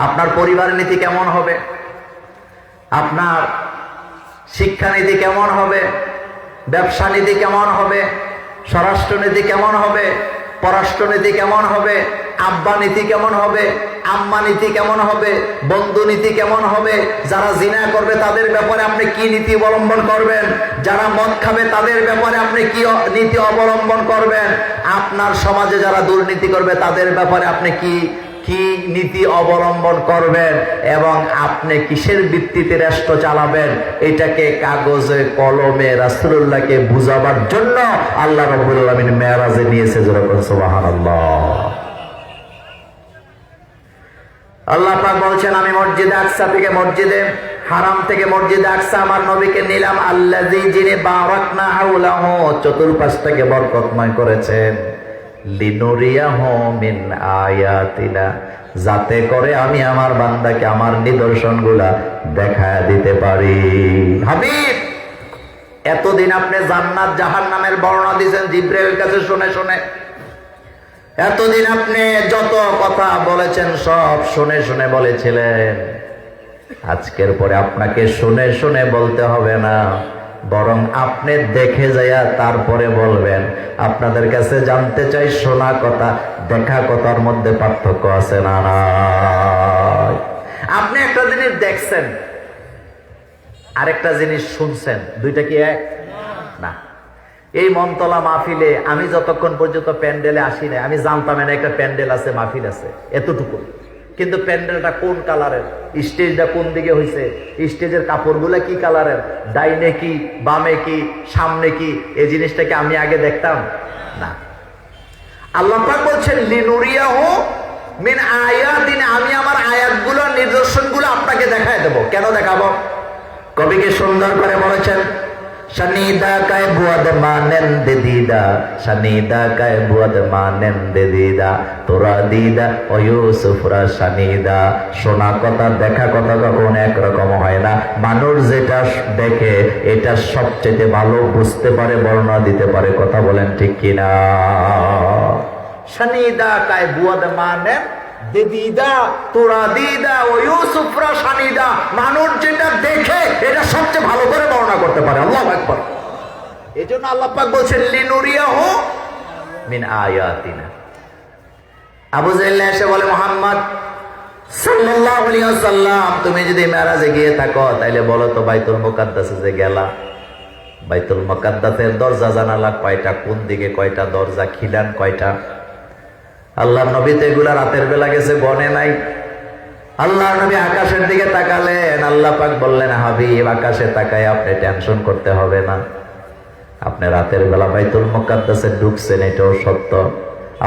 আপনার পরিবারের নীতি কেমন হবে? আপনার শিক্ষানীতি কেমন হবে? ব্যবসা নীতি কেমন হবে? স্বরাষ্ট্রনীতি কেমন হবে? পররাষ্ট্রনীতি কেমন হবে? আব্বা নীতি কেমন হবে? আম্মা নীতি কেমন হবে? বন্ধু নীতি কেমন হবে? যারা জিনা করবে তাদের ব্যাপারে আপনি কি নীতি অবলম্বন করবেন? যারা মদ খাবে তাদের ব্যাপারে আপনি কি নীতি অবলম্বন করবেন? আপনার সমাজে যারা দুর্নীতি করবে তাদের ব্যাপারে আপনি কি নীতি অবলম্বন করবেন? এবং আপনি কিসের ভিত্তিতে রাষ্ট্র চালাবেন, এটাকে কাগজে কলমে রাসূলুল্লাহকে বুঝাবার জন্য আল্লাহ রাব্বুল আলামিন মেরাজে নিয়েছে। যেরকম সুবহানাল্লাহ। আল্লাহ পাক বলছেন, আমি মসজিদে আকসা থেকে মসজিদে হারাম থেকে মসজিদে আকসা আমার নবীকে নিলাম, আল্লাযী যিনি বারাকনা হাওলাহু চতুর্পাশ থেকে বরকতময় করেছেন, লিনুরিয়াহু মিন আয়াতিনা যাতে করে আমি আমার বান্দাকে আমার নিদর্শনগুলা দেখায় দিতে পারি। হাবিব, এতদিন আপনি জান্নাত জাহান্নামের বর্ণনা দিয়েছেন জিবরাইলের কাছে শুনে শুনে, এতদিন আপনি যত কথা বলেছেন সব শুনে শুনে বলেছিলেন। আজকের পরে আপনাকে শুনে শুনে বলতে হবে না, বরং আপনি দেখে যাইয়া তারপরে বলবেন। আপনাদের কাছে জানতে চাই, শোনা কথা দেখা কথার মধ্যে পার্থক্য আছে না নাই? আপনি একটা জিনিস দেখছেন, আরেকটা জিনিস শুনছেন, দুইটা কি এক না? এই মনতলা মাহফিলে আমি যতক্ষণ পর্যন্ত প্যান্ডেলে আসি না, আমি জানতাম না একটা প্যান্ডেল আছে, মাহফিল আছে, এতটুকু। কিন্তু প্যান্ডেলটা কোন কালারের, স্টেজটা কোন দিকে হয়েছে, স্টেজের কাপড়গুলা কি কালারের, ডাইনে কি বামে কি সামনে কি, এই জিনিসটাকে আমি আগে দেখতাম না। আল্লাহ পাক বলছেন লিনুরিয়াহু মিন আয়াতিনা, আমি আমার আয়াতগুলো নিদর্শনগুলো আপনাকে দেখায় দেব। কেন দেখাবো? কবিকে সুন্দর করে বলেছেন, শানিদা কায় বুয়াদ মানেন্দ দিদা, শানিদা কায় বুয়াদ মানেন্দ দিদা, তোরা দিদা ও ইউসুফরা শানিদা। শোনা কথা দেখা কথা কখন একরকম হয় না। মানুষ যেটা দেখে এটা সবচেয়ে ভালো বুঝতে পারে, বর্ণনা দিতে পারে। কথা বলেন ঠিক কিনা? শানিদা কায় বুয়াদ মানেন দিদা, তোরা দিদা ও ইউসুফরা শানিদা। মানুষ যেটা দেখে এটা সবচেয়ে ভালো করে বর্ণনা করতে পারে। আল্লাহু আকবার। এই জন্য আল্লাহ পাক বলছেন লিনুরিয়াহু মিন আয়াতিনা। আবু জাহেল এসে বলে, মুহাম্মদ সাল্লাল্লাহু আলাইহি ওয়াসাল্লাম, তুমি যদি মেরাজে গিয়ে থাকো তাইলে বলো তো বাইতুল মুকাদ্দাসে যে গেলা, বাইতুল মুকাদ্দাসের দরজা জানালা কয়টা, কোন দিকে কয়টা দরজা, খিলান কয়টা? আল্লাহ নবী তো এগুলা রাতের বেলা গেছে, গনে নাই। আল্লাহ নবী আকাশের দিকে তাকালেন, আল্লাহ পাক বললেন, হাবিব আকাশে তাকায় আপনি টেনশন করতে হবে না। আপনি রাতের বেলা বাইতুল মুকাদ্দাসে ঢুকছেন, এটাও সত্য।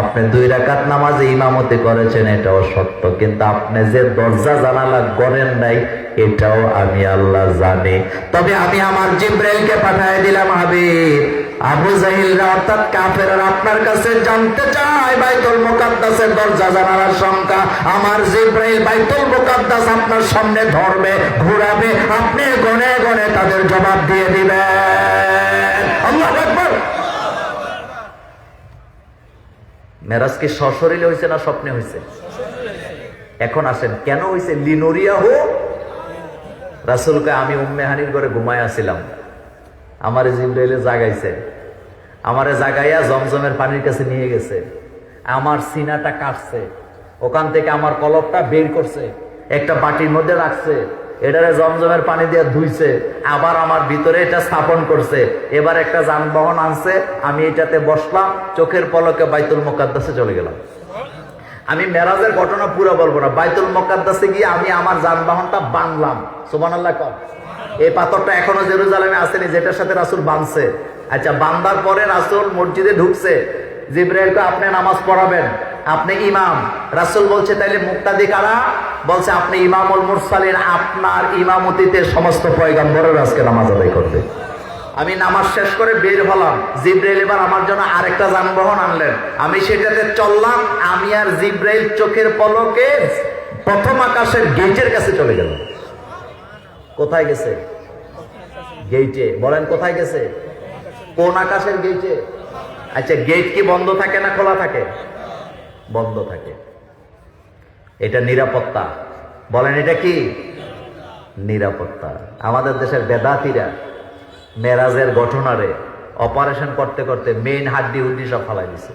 আপনি 2 রাকাত নামাজে ইমামতি করেছেন, এটাও সত্য। কিন্তু আপনি যে দরজা জানালা গড়েন নাই, এটাও আমি আল্লাহ জানি। তবে আমি আমার জিবরাইলকে পাঠিয়ে দিলাম, হাবিব আবু জাহিলরা অর্থাৎ কাফেররা আপনার কাছে জানতে চায় বাইতুল মুকাদ্দাসের দরজা জানালার সংখ্যা। আমার জিবরাইল বাইতুল মুকাদ্দাস আপনার সামনে ধরবে, ঘোরাবে, আপনি গনে গনে তাদের জবাব দিয়ে দিবেন। আল্লাহু আকবার। মেরাজ কি সশরীরে হয়েছে না স্বপ্নে হয়েছে? এখন আসেন, কেন হয়েছে? লিনুরিয়াহু। রাসূলকে আমি উম্মে হানির ঘরে ঘুমায় আছিলাম, আমারে জিবরাইলে জাগাইছে, আমারে জাগাইয়া জমজমের পানির কাছে নিয়ে গেছে, আমার সিনাটা কাটছে, ওখান থেকে আমার কলপটা বের করছে, একটা বাটির মধ্যে রাখছে, এটারে জমজমের পানি দিয়ে ধুইছে, আবার আমার ভিতরে এটা স্থাপন করছে। এবার একটা যানবাহন আনছে, আমি এটাতে বসলাম, চোখের পলকে বাইতুল মুকাদ্দাসে চলে গেলাম। আমি মেরাজের ঘটনা পুরো বলবো না, বাইতুল মুকাদ্দাসে গিয়ে আমি আমার যানবাহনটা বানলাম। সুবহানাল্লাহ কর। এই পাথরটা এখনো জেরুজালেমে আসেনি, যেটার সাথে রাসূল বানছে। আচ্ছা, বান্দার পরে রাসূল মসজিদে ঢুকছে, জিবরাইলকে আপনি নামাজ পড়াবেন, আপনি ইমাম। রাসূল বলছে, তাইলে মুক্তাদি কারা? বলছে, আপনি ইমামুল মুরসালিন, আপনার ইমামতিতে সমস্ত পয়গম্বরের আজকে নামাজ আদায় করবে। আমি নামাজ শেষ করে বের হলাম, জিবরাইল এবার আমার জন্য আরেকটা যানবাহন আনলেন, আমি সেটাতে চললাম। আমি আর জিবরাইল চোখের পলকে প্রথম আকাশের গেটের কাছে চলে গেল। কোথায় গেছে? গেটে। বলেন কোথায় গেছে? কোন আকাশের গেটে? আচ্ছা, গেট কি বন্ধ থাকে না খোলা থাকে? বন্ধ থাকে। এটা নিরাপত্তা। বলেন এটা কি? নিরাপত্তা। আমাদের দেশের বেদাতিরা মেরাজের ঘটনারে অপারেশন করতে করতে মেইন হাড্ডি হুড্ডি সব ফালাই দিছে।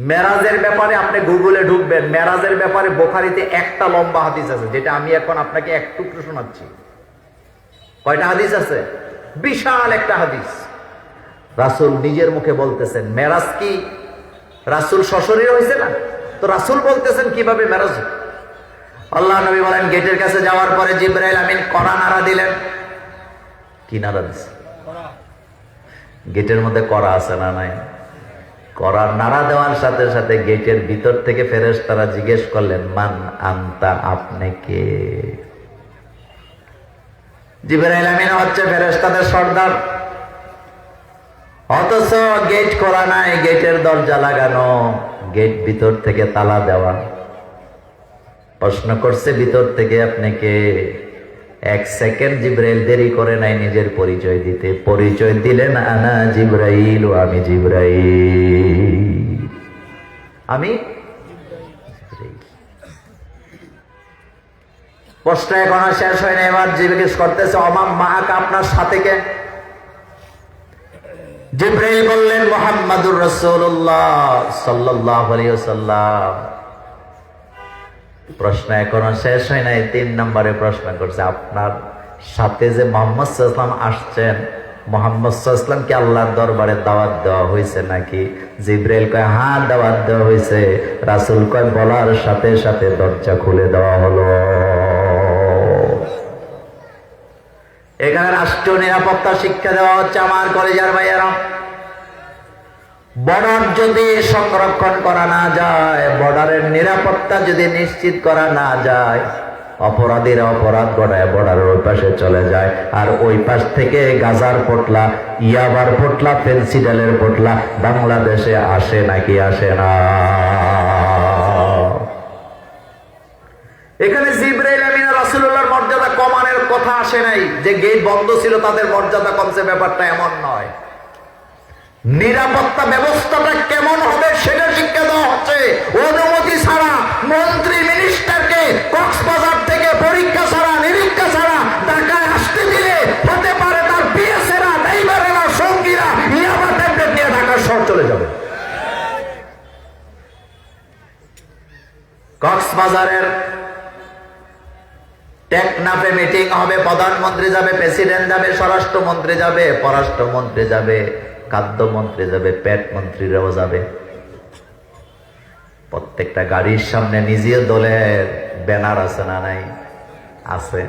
মেরাজের ব্যাপারে আপনি গুগলে ঢুকবেন, মেরাজের ব্যাপারে বুখারীতে একটা লম্বা হাদিস আছে, যেটা আমি এখন আপনাকে এক টুকরো শোনাচ্ছি। কয়টা হাদিস আছে? বিশাল একটা হাদিস। রাসূল নিজের মুখে বলতেছেন, মেরাজ কি রাসূল সশরীরে হয়েছে না? তো রাসূল বলতেছেন কিভাবে মেরাজ? আল্লাহ নবী বলেন, গেটের কাছে যাওয়ার পরে জিবরাইল আমিন কড়া নাড়া দিলেন। কি নাড়া দিছে? গেটের মধ্যে কড়া আছে না নাই? কড়ার নাড়া দেওয়ার সাথে সাথে গেটের ভিতর থেকে ফেরেশতারা জিজ্ঞেস করলেন, মান আনতা, আপনি কে? জিবরাইল আমিন হচ্ছে ফেরেশতাদের সর্দার, অথচ গেট খোলা নাই, গেটের দরজা লাগানো, গেট ভিতর থেকে তালা দেওয়া। প্রশ্ন করছে ভিতর থেকে আপনি কে? 1 সেকেন্ড জিবরাইল দেরি করে নাই নিজের পরিচয় দিতে। পরিচয় দিলেন, আনা জিবরাইল, আমি জিবরাইল, আমি জিবরাইল। প্রশ্ন এখনো শেষ হয় না, এবার জিজ্ঞেস করতেছে, অমাম মাহাকা, আপনার সাথে কে? জিবরাইল বললেন, মুহাম্মাদুর রাসূলুল্লাহ সাল্লাল্লাহু আলাইহি ওয়াসাল্লাম। প্রশ্ন এখনো শেষ হয় নাই, 3 নম্বরে প্রশ্ন করছে, আপনার সাথে যে মুহাম্মদ সাল্লাল্লাহু আলাইহি ওয়াসাল্লাম আসছেন, মুহাম্মদ সাল্লাল্লাহু আলাইহি ওয়াসাল্লাম কি আল্লাহর দরবারে দাওয়াত দেওয়া হয়েছে নাকি? জিবরাইল কয়, হ্যাঁ দাওয়াত দেওয়া হয়েছে। রাসূল কয়, বলার সাথে সাথে দরজা খুলে দেওয়া হলো। এখানে রাষ্ট্রীয় নিরাপত্তা শিক্ষা দেওয়া হচ্ছে আমার কলেজের ভাইয়েরা। বর্ডার যদি সংরক্ষণ করা না যায়, বর্ডারের নিরাপত্তা যদি নিশ্চিত করা না যায়, অপরাধীরা অপরাধ ঘটায় বর্ডারের ওই পাশে চলে যায়, আর ওই পাশ থেকে গাজার পোটলা, ইয়াবার পোটলা, ফেন্সিডালের পোটলা বাংলাদেশে আসে নাকি আসে না? এখানে জিবরাইল আমিন রাসূলুল্লাহর মর্যাদা কমানোর কথা আসে নাই, যে গেট বন্ধ ছিল তাদের মর্যাদা কমছে, ব্যাপারটা এমন নয়। নিরাপত্তা ব্যবস্থাটা কেমন হবে সেটা শিক্ষা দেওয়া হচ্ছে। অনুমতি ছাড়া মন্ত্রী মিনিস্টারকে কক্সবাজার থেকে পরীক্ষা ছাড়া নিরীক্ষা ছাড়া ঢাকায় আসতে দিলে হতে পারে তার পিএসেরা, ড্রাইভারেরা, সঙ্গীরা ইয়াবা ট্যাবলেট নিয়ে ঢাকার শহর চলে যাবে। কক্সবাজারের টেকনাফে মিটিং হবে, প্রধানমন্ত্রী যাবে, প্রেসিডেন্ট যাবে, স্বরাষ্ট্রমন্ত্রী যাবে, পররাষ্ট্রমন্ত্রী যাবে, খাদ্যমন্ত্রী যাবে, পেট মন্ত্রীরাও যাবে। প্রত্যেকটা গাড়ির সামনে নিজের দলের ব্যানার আছে না নাই? আছে।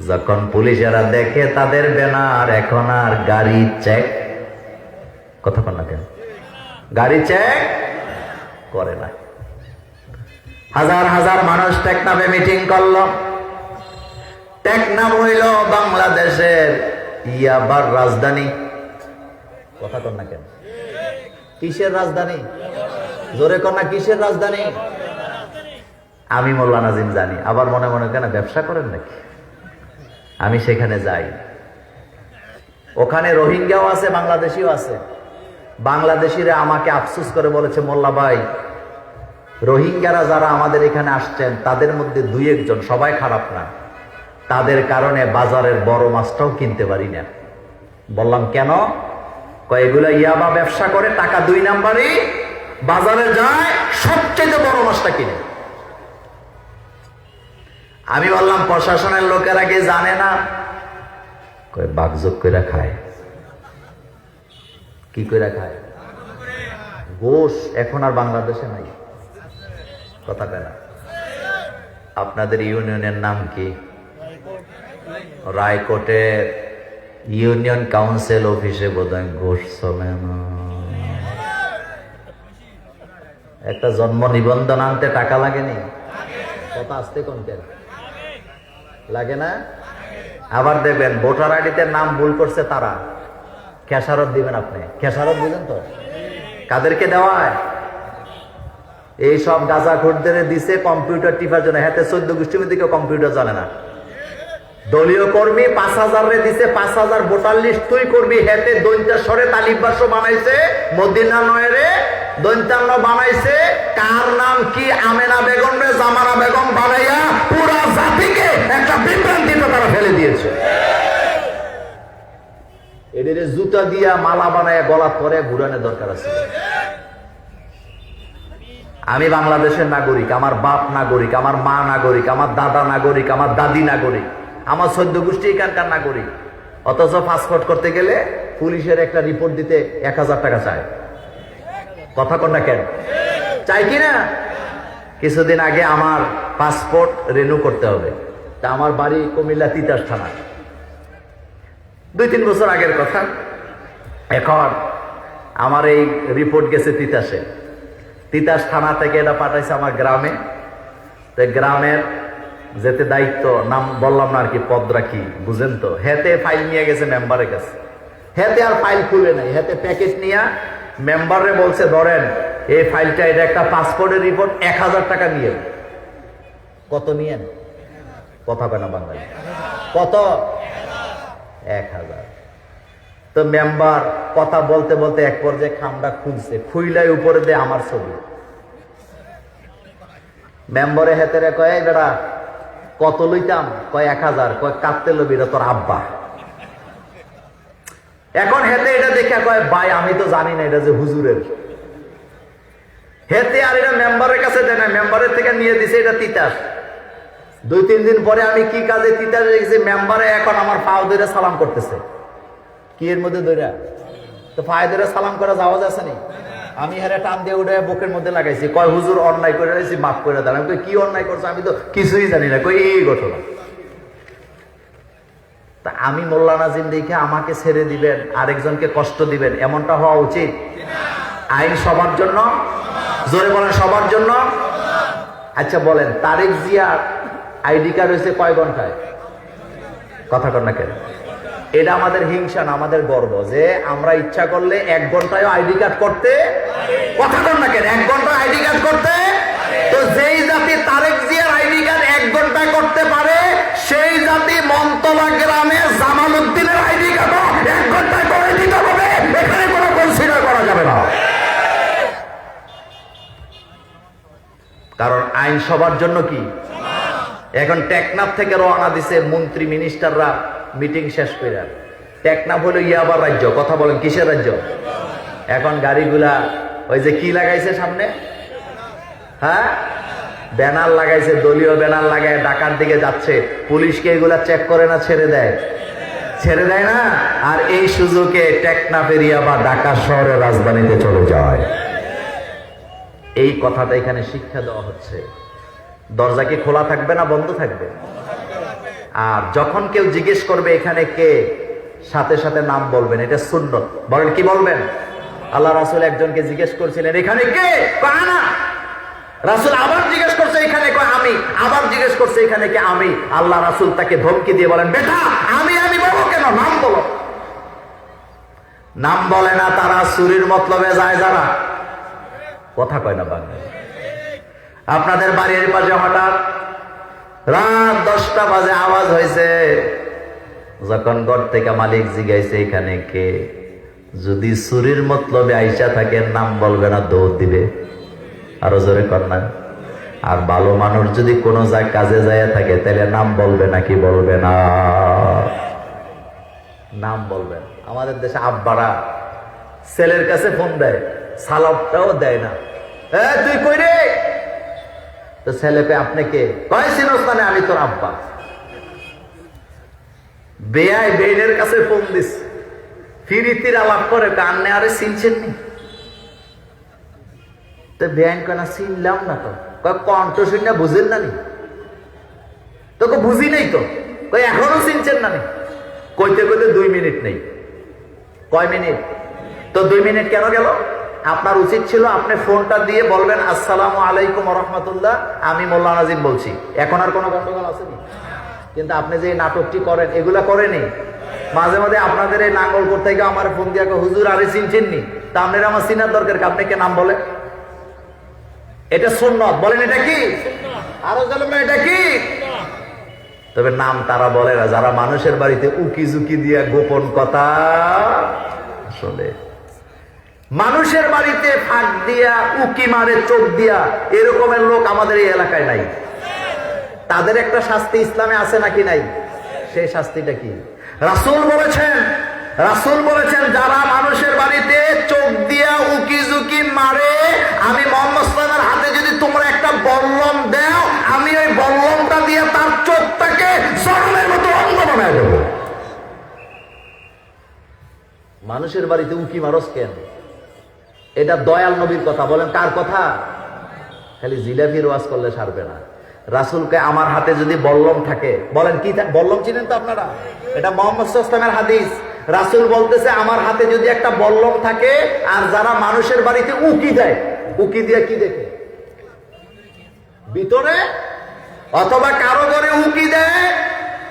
যখন পুলিশেরা দেখে তাদের ব্যানার, এখন আর গাড়ি চেক কথা বল না কেন, গাড়ি চেক করে না। হাজার হাজার মানুষ টেকনাফে মিটিং করলো। টেকনাফ হইল বাংলাদেশের ইয়াবার রাজধানী। কথা কর না কেন, কিসের রাজধানী? জোরে কর না, কিসের রাজধানী? আমি মোল্লা নাজিম জানি, আবার মনে মনে কেন ব্যবসা করেন নাকি? আমি সেখানে যাই, ওখানে রোহিঙ্গাও আছে, বাংলাদেশিও আছে। বাংলাদেশিরা আমাকে আফসোস করে বলেছে, মোল্লা ভাই, রোহিঙ্গারা যারা আমাদের এখানে আসছেন তাদের মধ্যে 2-1 জন, সবাই খারাপ না, তাদের কারণে বাজারের বড় মাছটাও কিনতে পারি না। বললাম কেন? এগুলা ইয়াবা ব্যবসা করে, টাকা 2 নাম্বারই, বাজারে যায় সবচেয়ে বড় মাছটা কিনে। আমি বললাম প্রশাসনের লোকেরা কি জানে না? বাগযোগ করে খায়। কি করে খায়? গোশ এখন আর বাংলাদেশে নাই। কথা কেনা? আপনাদের ইউনিয়নের নাম কি? রায়কোটের ইউনিয়ন কাউন্সিল অফিসে বোধহয় ঘোষ চলে না। একটা জন্ম নিবন্ধন আনতে টাকা লাগেনি? কথা আসতে কোন কেন লাগে না? আবার দেবেন ভোটার আইডিতে নাম ভুল করছে তারা, খেসারত দিবেন আপনি। খেসারত দিবেন তো কাদেরকে দেওয়া হয়? এই সব গাঁজাখোরদের দিছে কম্পিউটার টিপার জন্য। হাতে 14 গোষ্ঠীর দিকে কম্পিউটার জানে না। দলীয় কর্মী 5000 রে দিছে, 5000 ভোটার লিস্ট তুই করবি। হেতে দৈন্তা স্বরে তালিব বাস বানাইছে, মদিনা নয়রে দৈন্তান্ন বানাইছে। কার নাম কি? আমেনা বেগম রে জামানা বেগম বানাইয়া পুরা জাতিকে একটা বিভ্রান্তিতে তারা ফেলে দিয়েছে। এদের জুতা দিয়া মালা বানাইয়া গলা পরে ঘুরানোর দরকার আছে। আমি বাংলাদেশের নাগরিক, আমার বাপ নাগরিক, আমার মা নাগরিক, আমার দাদা নাগরিক, আমার দাদি নাগরিক, আমার 14 গোষ্ঠী এখানকার নাগরিক। অথচ পাসপোর্ট করতে গেলে পুলিশের একটা রিপোর্ট দিতে 1000 টাকা চায়। কথা কন না কেন? চাই কিনা? কিছুদিন আগে আমার পাসপোর্ট রিনিউ করতে হবে, তা আমার বাড়ি কুমিল্লা তিতাস থানা, 2-3 বছর আগের কথা। এখন আমার এই রিপোর্ট গেছে তিতাসে, তিতাস থানা থেকে এটা পাঠাইছে আমার গ্রামে। গ্রামের যেতে দায়িত্ব, নাম বললাম না আর কি, পদরা কি বুঝেন তো, হেতে ফাইল নিয়ে গেছে মেম্বারের কাছে, হেতে আর ফাইল খুলে নাই, হেতে প্যাকেট নিয়ে মেম্বারে বলছে ধরেন এই ফাইলটা, এটা একটা পাসপোর্টের রিপোর্ট, 1000 টাকা নিয়ে। কত নিয়েন? কথা কেন বাঙালি, কত? 1000। তো মেম্বার কথা বলতে বলতে এক পর্যায়ে খামটা খুলছে, খুইলাই উপরে দিয়ে আমার ছবি। মেম্বারে হেতেরে কয় বেড়া কত লইতাম? কয় 1000। কয় কাঁদতে লবি, এটা তোর আব্বা। এখন হেতে এটা দেখে কয় ভাই আমি তো জানি না এটা যে হুজুরের। হেতে আর এটা মেম্বারের কাছে দেয় না, মেম্বারের থেকে নিয়ে দিছে এটা তিতাস। 2-3 দিন পরে আমি কি কাজে তিতাস রেখেছি, মেম্বারে এখন আমার পাও ধরে সালাম করতেছে। কি এর মধ্যে ধরে? তো পায়ে ধরে সালাম করা যাওয়া যাচ্ছে নি? আমি হেরে টান দিয়ে উঠে বুকের মধ্যে লাগাইছি, কয় হুজুর অন্যায় করে রয়েছি, মাফ করে দেন। আমি কই কি অন্যায় করছো? আমি তো কিছুই জানি না। কই এই ঘটনা। তা আমি মোল্লা নাজিম দেখে আমাকে ছেড়ে দিবেন, আরেকজনকে কষ্ট দিবেন, এমনটা হওয়া উচিত? আইন সবার জন্য, জোরে বলেন সবার জন্য। আচ্ছা বলেন তারেক জিয়ার আইডি কার্ড হয়েছে কয় ঘন্টায়? কথা কর না কেন? এটা আমাদের হিংসা না, আমাদের গর্ব যে আমরা ইচ্ছা করলে 1 ঘন্টায় আইডি কার্ড করতে। কথা কর না কেন? 1 ঘন্টায় আইডি কার্ড করতে। তো যেই জাতি তারেক জিয়ার আইডি কার্ড 1 ঘন্টায় করতে পারে, সেই জাতি মন্তলা গ্রামে জামাল উদ্দিনের আইডি কার্ড 1 ঘন্টায় করে দিতে হবে। এখানে কোনো কনসিডার করা যাবে না, কারণ আইন সবার জন্য। কি এখন টেকনাফ থেকে রওনা দিছে মন্ত্রী মিনিস্টাররা মিটিং শেষ করে। টেকনাফ হলো ইয়াবার রাজ্য। কথা বলেন কিসের রাজ্য? এখন গাড়িগুলা ওই যে কি লাগাইছে সামনে, হ্যাঁ ব্যানার লাগাইছে, দলীয় ব্যানার লাগায় ঢাকার দিকে যাচ্ছে। পুলিশকে এগুলা চেক করে না ছেড়ে দেয়? ছেড়ে দেয় না। আর এই সুযোগে টেকনাফের ইয়াবা ঢাকা শহরের রাজধানীতে চলে যায়। এই কথাটা এখানে শিক্ষা দেওয়া হচ্ছে। দরজা কি খোলা থাকবে না বন্ধ থাকবে? আর যখন কেউ জিজ্ঞেস করবে এখানে কে, সাথে সাথে নাম বলবেন, এটা সুন্নত। বলেন কি বলবেন? আল্লাহ রাসূল একজনকে জিজ্ঞেস করছিলেন এখানে কে? কয় না। রাসূল আবার জিজ্ঞেস করছে এখানে, কয় আমি। আবার জিজ্ঞেস করছে এখানে কে? আমি। আল্লাহ রাসূল তাকে ধমকি দিয়ে বলেন বেটা আমি বলো কেন, নাম বলো। নাম বলে না তারা চুরির মতলবে যায় যারা। কথা কয় না বাংলা। আপনাদের বাড়ির পাশে হঠাৎ রাত 10টা বাজে আওয়াজ হয়েছে, যখন ঘর থেকে মালিক জিগাইছে এখানে কে, যদি চুরির মতলবে আইসা থাকে নাম বলবে না, দৌড় দিবে। আরো জোরে কর না। আর ভালো মানুষ যদি কোনো কাজে যায় থাকে তাহলে নাম বলবে নাকি বলবে না? নাম বলবেন। আমাদের দেশে আব্বারা ছেলের কাছে ফোন দেয়, সালামটাও দেয় না। তুই কই রে? তো ছেলেকে আপনি কে? কয় সিনস্তানে আমি তোর আব্বা। বেয়াই বেইনের কাছে ফোন দিস, ফিরিতির আলাপ করে কান্নে, আরে চিনছেন নি? তো বেআইন কেনা চিনলাম না। তো কয় কণ্ঠ শুনে বুঝেন না নি? তোকে বুঝি নেই তো। কয় এখনো চিনছেন না নি? কইতে কইতে 2 মিনিট নেই। কয় মিনিট? তো 2 মিনিট কেন গেল? আপনার উচিত ছিল আপনি ফোনটা দিয়ে বলবেন আসসালামু আলাইকুম ওয়া রাহমাতুল্লাহ, আমি মোল্লা নাজিম বলছি। এখন আর কোনো গন্ডগোল আসেনি। কিন্তু আপনি যে নাটকটি করেন এগুলা করেনি। মাঝে মাঝে আপনাদের এই নাঙ্গল করতে গিয়ে আমার ফোন দিয়ে হুজুর আরে চিনছেন নি? তা আপনার আমার চিনার দরকার, আপনি কে নাম বলে? এটা সুন্নাত। বলেন এটা কি? আরো জানেন না এটা কি? তবে নাম তারা বলে না যারা মানুষের বাড়িতে উকি ঝুঁকি দিয়া গোপন কথা শোনে। মানুষের বাড়িতে ফাঁক দিয়া উকি মারে চোখ দিয়া, এরকমের লোক আমাদের এই এলাকায় নাই। তাদের একটা শাস্তি ইসলামে আছে নাকি নাই? সেই শাস্তিটা কি? রাসূল বলেছেন যারা মানুষের বাড়িতে চোখ দিয়া উকি ঝুঁকি মারে, আমি মুহাম্মদ সাল্লাল্লাহু আলাইহি ওয়াসাল্লামের হাতে যদি তোমরা একটা বল্লম দাও, আমি ওই বল্লমটা দিয়ে তার চোখটাকে জখমের মতো অন্ধ বানায় দেব। মানুষের বাড়িতে উকি মারস কেন? এটা দয়াল নবীর কথা। বলেন কার কথা? খালি জিলাপির ওয়াজ করলে সারবে না। রাসূলকে আমার হাতে যদি বল্লম থাকে, বলেন কি বল্লম চিনেন তো আপনারা? এটা মুহাম্মদ সাল্লাল্লাহু আলাইহি ওয়াসাল্লামের হাদিস। রাসূল বলতেছে আমার হাতে যদি একটা বল্লম থাকে, আর যারা মানুষের বাড়িতে উকি দেয়, উকি দিয়ে কি দেখে? ভিতরে অথবা কারো ঘরে উকি দেয়,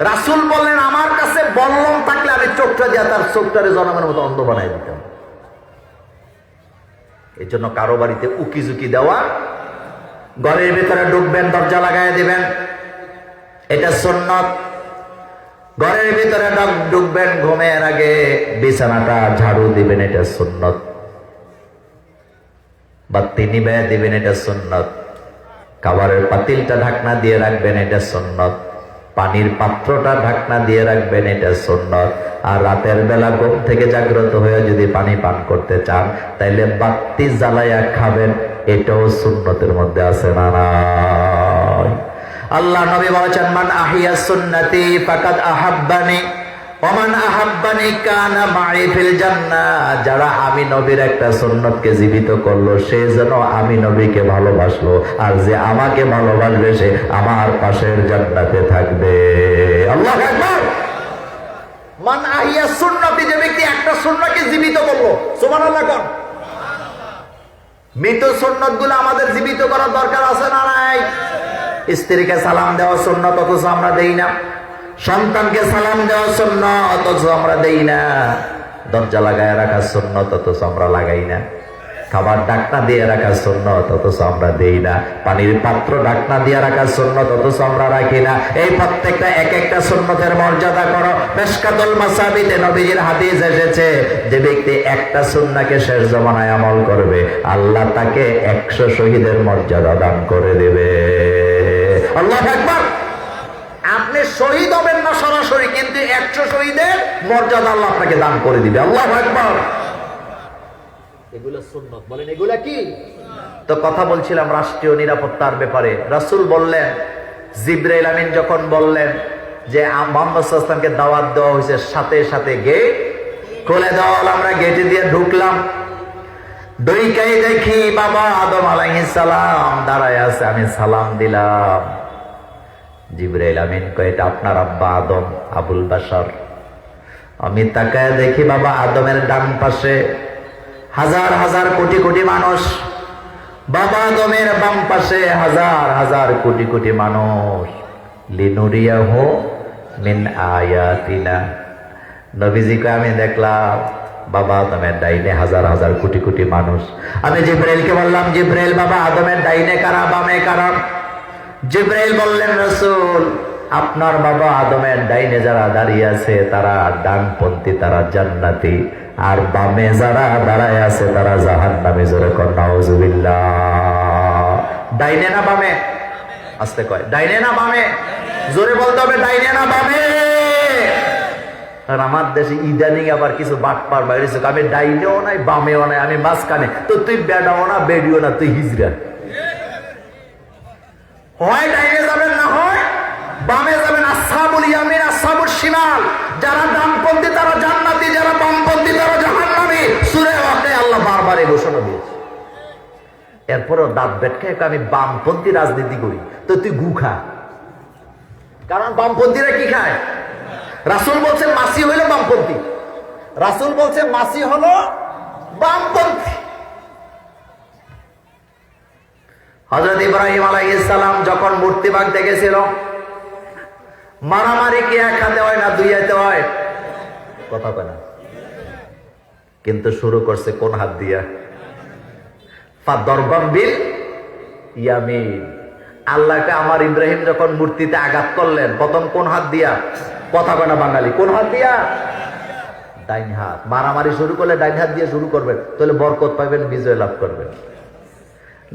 রাসূল বললেন আমার কাছে বল্লম থাকলে আমি চোখটা দিয়ে তার চোখটারে জনমের মতো অন্ধ বানাই দিতাম। এই জন্য কারো বাড়িতে উকি ঝুঁকি দেওয়া, ঘরের ভিতরে ঢুকবেন দরজা লাগাই দিবেন, এটা সুন্নত। ঘরের ভিতরে ঢুকবেন, ঘুমের আগে বিছানাটা ঝাড়ু দিবেন, এটা সুন্নত। বাতি নিভাইয়া দিবেন, এটা সুন্নত। খাবারের পাতিলটা ঢাকনা দিয়ে রাখবেন, এটা সুন্নত। পানির পাত্রটা ঢাকনা দিয়ে রাখবেন, এটা সুন্নত। আর রাতের বেলা ঘুম থেকে জাগ্রত হয়ে যদি পানি পান করতে চান তাইলে বাতি জ্বালাইয়া খাবেন, এটাও সুন্নতের মধ্যে আছে না নাই? আল্লাহ নবী বলেছেন মান আহিয়া সুন্নতি ফাকাদ আহাব্বানি ওয়া মান আহাব্বানি কানা মাই ফিল জান্নাহ। যারা আমি নবীর একটা সুন্নতকে জীবিত করলো সে যেন আমি নবীকে ভালোবাসলো, আর যে আমাকে ভালোবাসবে সে আমার পাশের জান্নাতে থাকবে। আল্লাহু আকবার। মান আহিয়া সুন্নতি, যে ব্যক্তি একটা সুন্নতকে জীবিত করলো, সুবহানাল্লাহ কোন। মৃত সুন্নতগুলো আমাদের জীবিত করার দরকার আছে না নাই? স্ত্রীকে সালাম দেওয়া সুন্নত, অথচ আমরা দেই না। সন্তানকে সালাম দেওয়া সুন্নত, অথচ আমরা দেই না। দরজা লাগায় রাখা সুন্নত, অথচ আমরা লাগাই না। খাবার ঢাকনা দিয়ে রাখা সুন্নত, অথচ আমরা দেই না। পানির পাত্র ঢাকনা দিয়ে রাখা সুন্নত, অথচ আমরা রাখি না। এই প্রত্যেকটা এক একটা সুন্নতের মর্যাদা করো। মিশকাতুল মাসাবিতে নবীজির হাদিস এসেছে, যে ব্যক্তি একটা সুন্নাহকে শেষ জামানায় আমল করবে আল্লাহ তাকে 100 শহীদের মর্যাদা দান করে দেবে। আল্লাহু আকবার। আপনি শহীদ হবেন না সরাসরি, কিন্তু 100 শহীদের মর্যাদা আল্লাহ আপনাকে দান করে দিবে। আল্লাহু আকবার। এগুলো সুন্নত। বলেন এগুলা কি? তো কথা বলছিলাম রাষ্ট্রীয় নিরাপত্তার ব্যাপারে। রাসূল বললেন, জিবরাইল আমিন যখন বললেন যে মুহাম্মদ সাল্লাল্লাহু আলাইহি ওয়াসাল্লামকে দাওয়াত দেওয়া হয়েছে, সাথে সাথে গেট খুলে দেওয়া হলো। আমরা গেটে দিয়ে ঢুকলাম, ঢুকেই দেখি বাবা আদম আলাইহিস সালাম দাঁড়ায় আছে। আমি সালাম দিলাম। জিবরাইল আমিন কয় এটা আপনার আব্বা আদম, আবুল বাশার। আমি তাকায় দেখি বাবা আদমের ডান পাশে হাজার হাজার কোটি কোটি মানুষ, বাবা আদমের বাম পাশে হাজার হাজার কোটি কোটি মানুষ। লিনুরিয়াহু মিন আয়াতিনা। নবীজিকে আমি দেখলাম বাবা আদমের ডাইনে হাজার হাজার কোটি কোটি মানুষ। আমি জিবরাইলকে বললাম, জিবরাইল বাবা আদমের ডাইনে কারা, বামে কারা? জিবরাইল বললেন, রাসূল আপনার বাবা আদমের ডাইনে যারা দাঁড়িয়ে আছে তারা ডানপন্থী, তারা জান্নাতি, আর বামে যারা দাঁড়ায় আছে তারা জাহান্নামী। জোরে কর নাউজুবিল্লাহ। ডাইনে না বামে? আস্তে কয়, ডাইনে না বামে? জোরে বলতে হবে, ডাইনে না বামে? আর আমার দেশে ইদানিং আবার কিছু বাটপার বাইরেছে, আমি ডাইনেও নাই বামেও নাই, আমি মাঝখানে। তো তুই বেডাও না বেডিও না, তুই হিজড়া। হয় ডাইনে যাবেন, না হয় বামে যাবেন। আসহাবুল ইয়ামিন, আসহাবুল শিমাল, যারা ডানপন্থী তারা জান্নাতি, যারা বামপন্থী তারা জাহান্নামী। সূরা ওয়াকে আল্লাহ বারবার এই ঘোষণা দিয়েছে। এরপরেও দাঁত বেটকে আমি বামপন্থী রাজনীতি করি, তো তুই গু খা। কারণ বামপন্থীরা কি খায়? রাসূল বলছে মাসি হইলো বামপন্থী, রাসূল বলছে মাসি হলো বামপন্থী। হযরত ইব্রাহিম আলাইহিস সালাম যখন মূর্তি ভাঙতে গেছিল, মারামারি কি এক হাতে হয় না দুই হাতে হয়? কথা কয় না। কিন্তু শুরু করছে কোন হাত দিয়া? ফাদরবাম বিল ইয়ামিন। আল্লাহকে আমার ইব্রাহিম যখন মূর্তিতে আঘাত করলেন প্রথম কোন হাত দিয়া? কথা কয় না বাঙালি, কোন হাত দিয়া? ডাইন হাত। মারামারি শুরু করলে ডাইন হাত দিয়ে শুরু করবেন, তাহলে বরকত পাইবেন, বিজয় লাভ করবেন।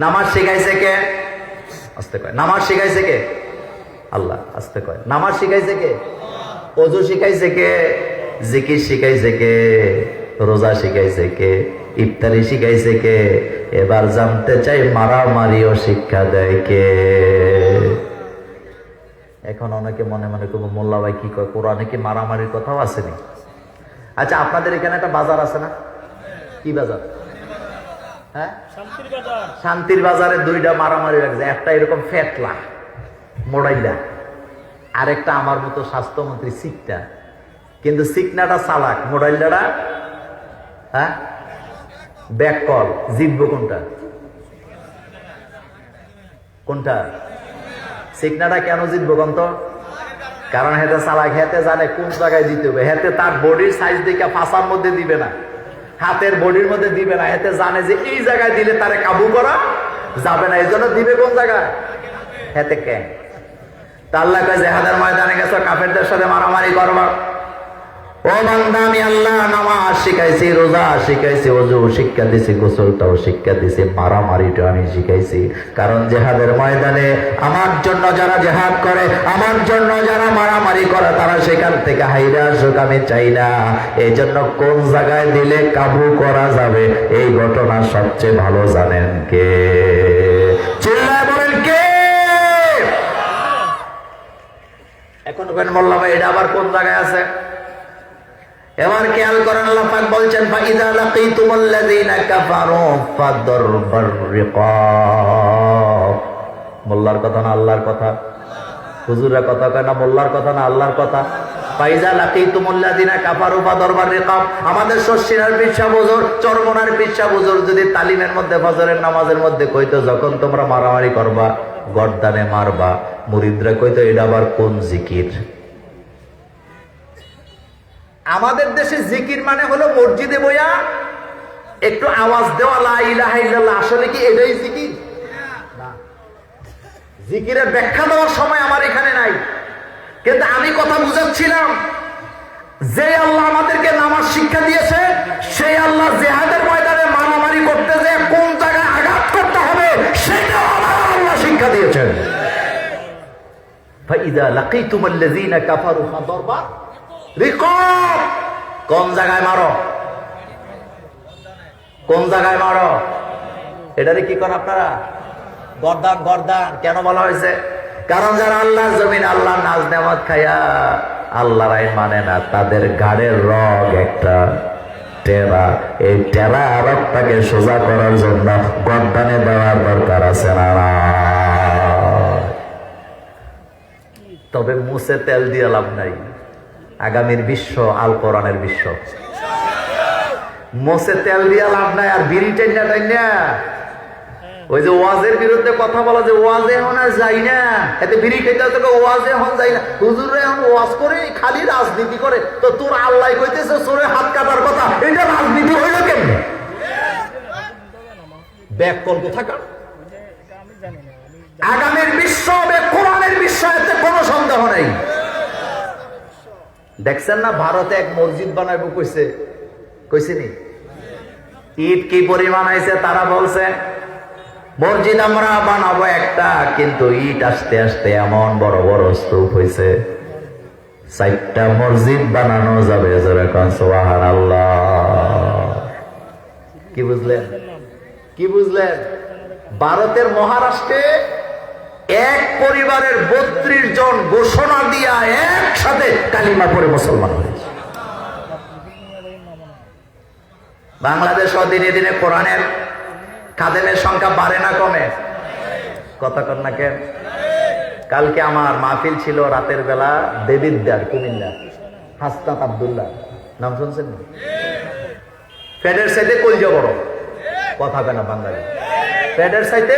নামাজ শিখাইছে কে? আস্তে কয়। নামাজ শিখাইছে কে? আল্লাহ। আস্তে কয়। নামাজ শিখাইছে কে? ওযু শিখাইছে কে? জিকির শিখাইছে কে? রোজা শিখাইছে কে? ইফতারি শিখাইছে কে? এবার জানতে চাই মারামারিও শিক্ষা দেয় কে? এখন অনেকে মনে মনে করবো মোল্লা ভাই কি কয়, কোরআনে কি মারামারির কথাও আসেনি? আচ্ছা, আপনাদের এখানে একটা বাজার আছে না? কি বাজার? হ্যাঁ, শান্তির বাজারে দুইটা মারামারি লাগছে। একটা এরকম ফেটলা মোড়াইলা, আরেকটা আমার মতো স্বাস্থ্যমন্ত্রী সিকটা। কিন্তু সিকনাটা চালাক, মোড়াইলাটা হ্যাঁ ব্যাককল। জিতবো কোনটা? কোনটা? সিকনাটা কেন জিতবো কন্ত? কারণ হেতে চালাক, হেতে জানে কোন জায়গায় দিতে হবে। হেতে তার বডির সাইজ দেখে ফাঁসার মধ্যে দিবে না, হাতের বডির মধ্যে দিবে না। হেতে জানে যে এই জায়গায় দিলে তারে কাবু করা যাবে না, এই জন্য দিবে কোন জায়গায়? হেতে কে আল্লাহ কয় জিহাদের ময়দানে গেছো কাফেরদের সাথে মারামারি করবা। ও বান্দা, আমি আল্লাহ নামাজ শিখাইছি, রোজা শিখাইছি, ওযু শিক্ষা দিছি, গোসলটাও শিক্ষা দিছি, মারামারিটা আমি শিখাইছি। কারণ জিহাদের ময়দানে আমার জন্য যারা জিহাদ করে, আমার জন্য যারা মারামারি করে, তারা সেখান থেকে হাইরা আসুক আমি চাই না। এই জন্য কোন জায়গায় দিলে কাবু করা যাবে এই ঘটনা সবচেয়ে ভালো জানেন কে? চিল্লায় বলেন কে? এখন ওখানে মোল্লা ভাই এটা আবার কোন জায়গায় আছে? এবার খেয়াল করেন, আল্লাহ পাক বলছেন ফাইযা লাকিতুমুল্লাযীনা কাফারু ফাদরবার রিকাব। মোল্লার কথা না আল্লাহর কথা? হুজুরের কথা কয় না, মোল্লার কথা না আল্লাহর কথা? ফাইযা লাকিতুমুল্লাযীনা কাফারু ফাদরবার রিকাব। আমাদের শশিনার পিচ্ছা হুজুর, চরমনার পিচ্ছা হুজুর যদি তালিমের মধ্যে ফজরের নামাজের মধ্যে কইতো যখন তোমরা মারামারি করবা গর্দানে মারবা, মুরিদরা কইতো এটা আবার কোন জিকির? আমাদের দেশে জিকির মানে হলো মসজিদে বইয়া একটু আওয়াজ দেওয়া লা ইলাহা ইল্লাল্লাহ। আসলে কি এটাই জিকির? না, জিকিরের ব্যাখ্যা দেওয়ার সময় আমার এখানে নাই, কিন্তু আমি কথা বুঝাচ্ছিলাম যে আল্লাহ আমাদেরকে নামাজ শিক্ষা দিয়েছে, সেই আল্লাহ জিহাদের ময়দানে মারামারি করতে যে কোন জায়গায় আঘাত করতে হবে সেটাও আমার আল্লাহ শিক্ষা দিয়েছেন। ফাইদা লাকিতুমুল্লাযীনা কাফারু ফাদরবা রিকাব। কোন জায়গায় মারো? কোন জায়গায় মারো? এটারে কি করেন আপনারা? গর্দান। গর্দান কেন বলা হয়েছে? কারণ যারা আল্লাহর জমিন, আল্লাহর নাজ নেয়ামত খায়া আল্লাহর আইন মানে না, তাদের গাড়ের রগ একটা টেরা। এই টেরা রগটাকে সোজা করার জন্য গর্দানে দেওয়ার দরকার আছে না? তবে মুছে তেল দিয়ে লাভ নাই। আগামীর বিশ্ব আল কোরআনের বিশ্ব। মোসে তেল দিয়া লাভ নাই। আর বিড়ি টাইনা টাইনা ওই যে ওয়াজের বিরুদ্ধে কথা বলা, যে ওয়াজে এখন আর যাই না, এতে বিড়ি খেতে তোকে ওয়াজে এখন যাই না। হুজুরে এখন ওয়াজ করে খালি রাজনীতি করে, তো তোর আল্লাহ কইতেছে চোরে হাত কাটার কথা, এটা রাজনীতি হইল কেমনে? ব্যাক কল থাকা। আগামীর বিশ্ব হবে কোরআনের বিশ্ব, এতে কোনো সন্দেহ নেই। দেখছেন না ভারতে এক মসজিদ বানাইবো কইছে নি? ইট কি পরিমাণ আইছে তারা বলছে মসজিদ আমরা বানাবো একটা, কিন্তু ইট আস্তে আস্তে এমন বড় বড় স্তূপ হয়েছে 4টা মসজিদ বানানো যাবে। যেরকম সুবহানাল্লাহ। কি বুঝলেন? কি বুঝলেন? ভারতের মহারাষ্ট্রে এক পরিবারের 32 জন ঘোষণা দিয়া একসাথে কালিমা পড়ে মুসলমান হয়েছে। বাংলাদেশও দিনে দিনে কোরআনের খাদেমের সংখ্যা বাড়ে না কমে? কথা কর না কেন? কালকে আমার মাহফিল ছিল রাতের বেলা দেবিদ্দার, কুমিল্লা, হাসনাত আব্দুল্লাহ, নাম শুনছেন না? ফেডের সাইতে কলজা বড়। কথা কেনা বাঙালি? ফেডের সাইতে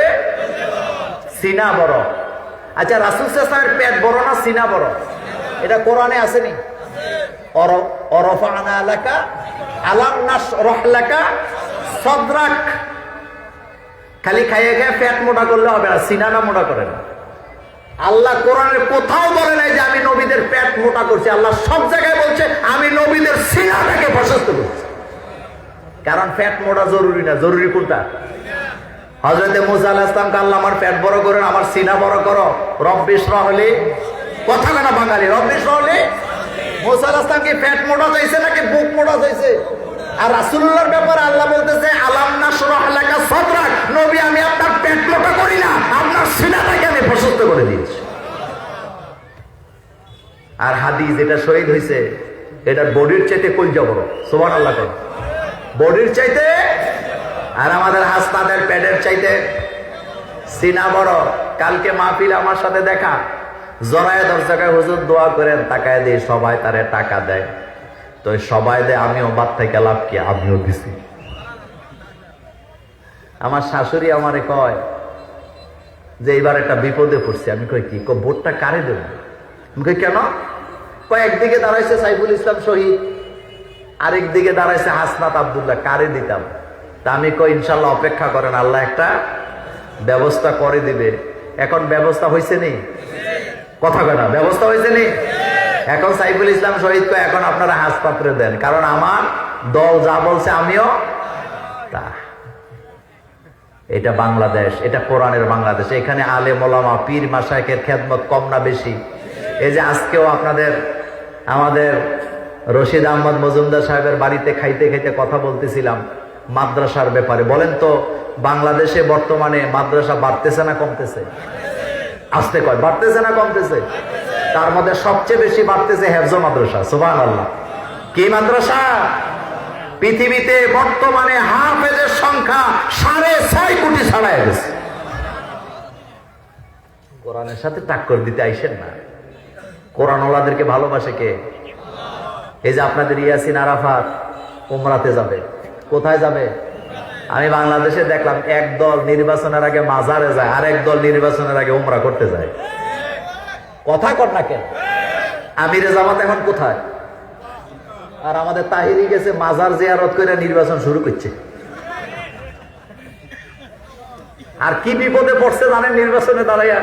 সিনা বড়। আচ্ছা, রাসূল সাল্লাল্লাহু আলাইহি ওয়াসাল্লামের পেট বড় না সিনা বড়? এটা কোরআনে আসেনি? অরফানা লাকা আলাম নাশরাহ লাকা সাদরাক। খালি খাইয়ে খেয়ে পেট মোটা করলে হবে না, সিনা না মোটা করে না। আল্লাহ কোরআনের কোথাও বলে নাই যে আমি নবীদের পেট মোটা করছি। আল্লাহ সব জায়গায় বলছে আমি নবীদের সিনাটাকে প্রশস্ত করছি। কারণ পেট মোটা জরুরি না, জরুরি কোনটা? হযরতে মুসা আলাইহিস সালামকে আল্লাহ আমার পেট বড় করেন, আমার সিনা বড় করো। রব্বি ইশরাহ লি, কথা না বাঙালি, রব্বি ইশরাহ লি। মুসা আলাইহিস সালাম কি পেট মোটা চাইছে নাকি বুক মোটা চাইছে? আর রাসূলুল্লাহর ব্যাপারে আল্লাহ বলতেছে আলাম নাশরাহ লাকা সাদরাক। নবী আমি আপনার পেট মোটা করি না, আপনার সিনাটাকে আমি প্রশস্ত করে দিয়েছি। আর হাদিস যেটা শহীদ হয়েছে এটা বডির চাইতে কলজা বড়। সুবহানাল্লাহ। বডির চাইতে আর আমাদের হাসপাতালের পেটের চাইতে সিনা বড়। কালকে মাহফিল আমার সাথে দেখা, জড়ায় দরজায় হুজুর দোয়া করেন, তাকায় দিয়ে সবাই তারে টাকা দেয়। তো সবাই দেয়, আমিও বাদ থেকে লাভ কি, আমিও দিছি। আমার শাশুড়ি আমারে কয় যে এইবার একটা বিপদে পড়ছি। আমি কই কি? ভোটটা কারে দেব? আমি কই কেন? একদিকে দাঁড়াইছে সাইফুল ইসলাম শহীদ, আরেক দিকে দাঁড়াইছে হাসনাত আব্দুল্লাহ, কারে দিতাম? তা আমি কই ইনশাল্লাহ অপেক্ষা করেন, আল্লাহ একটা ব্যবস্থা করে দিবে। এখন ব্যবস্থা হয়েছে নি? কথা কয় না, ব্যবস্থা হয়েছে নি? এখন সাইফুল ইসলাম শহীদ কয় এখন আপনারা হাসপাত্রে দেন, কারণ আমার দল যা বলছে আমিও তা। এটা বাংলাদেশ, এটা কোরআনের বাংলাদেশ। এখানে আলেম ওলামা পীর মাশায়েখের খেদমত কম না বেশি? এই যে আজকেও আপনাদের আমাদের রশিদ আহমদ মজুমদার সাহেবের বাড়িতে খাইতে খাইতে কথা বলতেছিলাম মাদ্রাসার ব্যাপারে। বলেন তো বাংলাদেশে বর্তমানে মাদ্রাসা বাড়তেছে না কমতেছে? আসতে কয় বাড়তেছে না কমতেছে? তার মধ্যে সবচেয়ে বেশি বাড়তেছে হেফজ মাদ্রাসা। সুবহানাল্লাহ। কি মাদ্রাসা? পৃথিবীতে বর্তমানে হাফেজের সংখ্যা 6.5 কোটি ছাড়াই গেছে। কোরআনের সাথে টাক্কর দিতে আইসেন না। কোরআন ওয়ালাদেরকে ভালোবাসে কে? এই যে আপনাদের ইয়াসিন আরাফাত উমরাতে যাবে। কোথায় যাবে? আমি বাংলাদেশে দেখলাম এক দল নির্বাচনের আগে মাজারে যায়, আর এক দল নির্বাচনের আগে উমরা করতে যায়। কথা কর না কেন? আমিরে জামাত এখন কোথায়? আর আমাদের তাহিরি গেছে মাজার জিয়ারত করে নির্বাচন শুরু করছে। আর কি বিপদে পড়ছে জানেন নির্বাচনে দাঁড়াইয়া?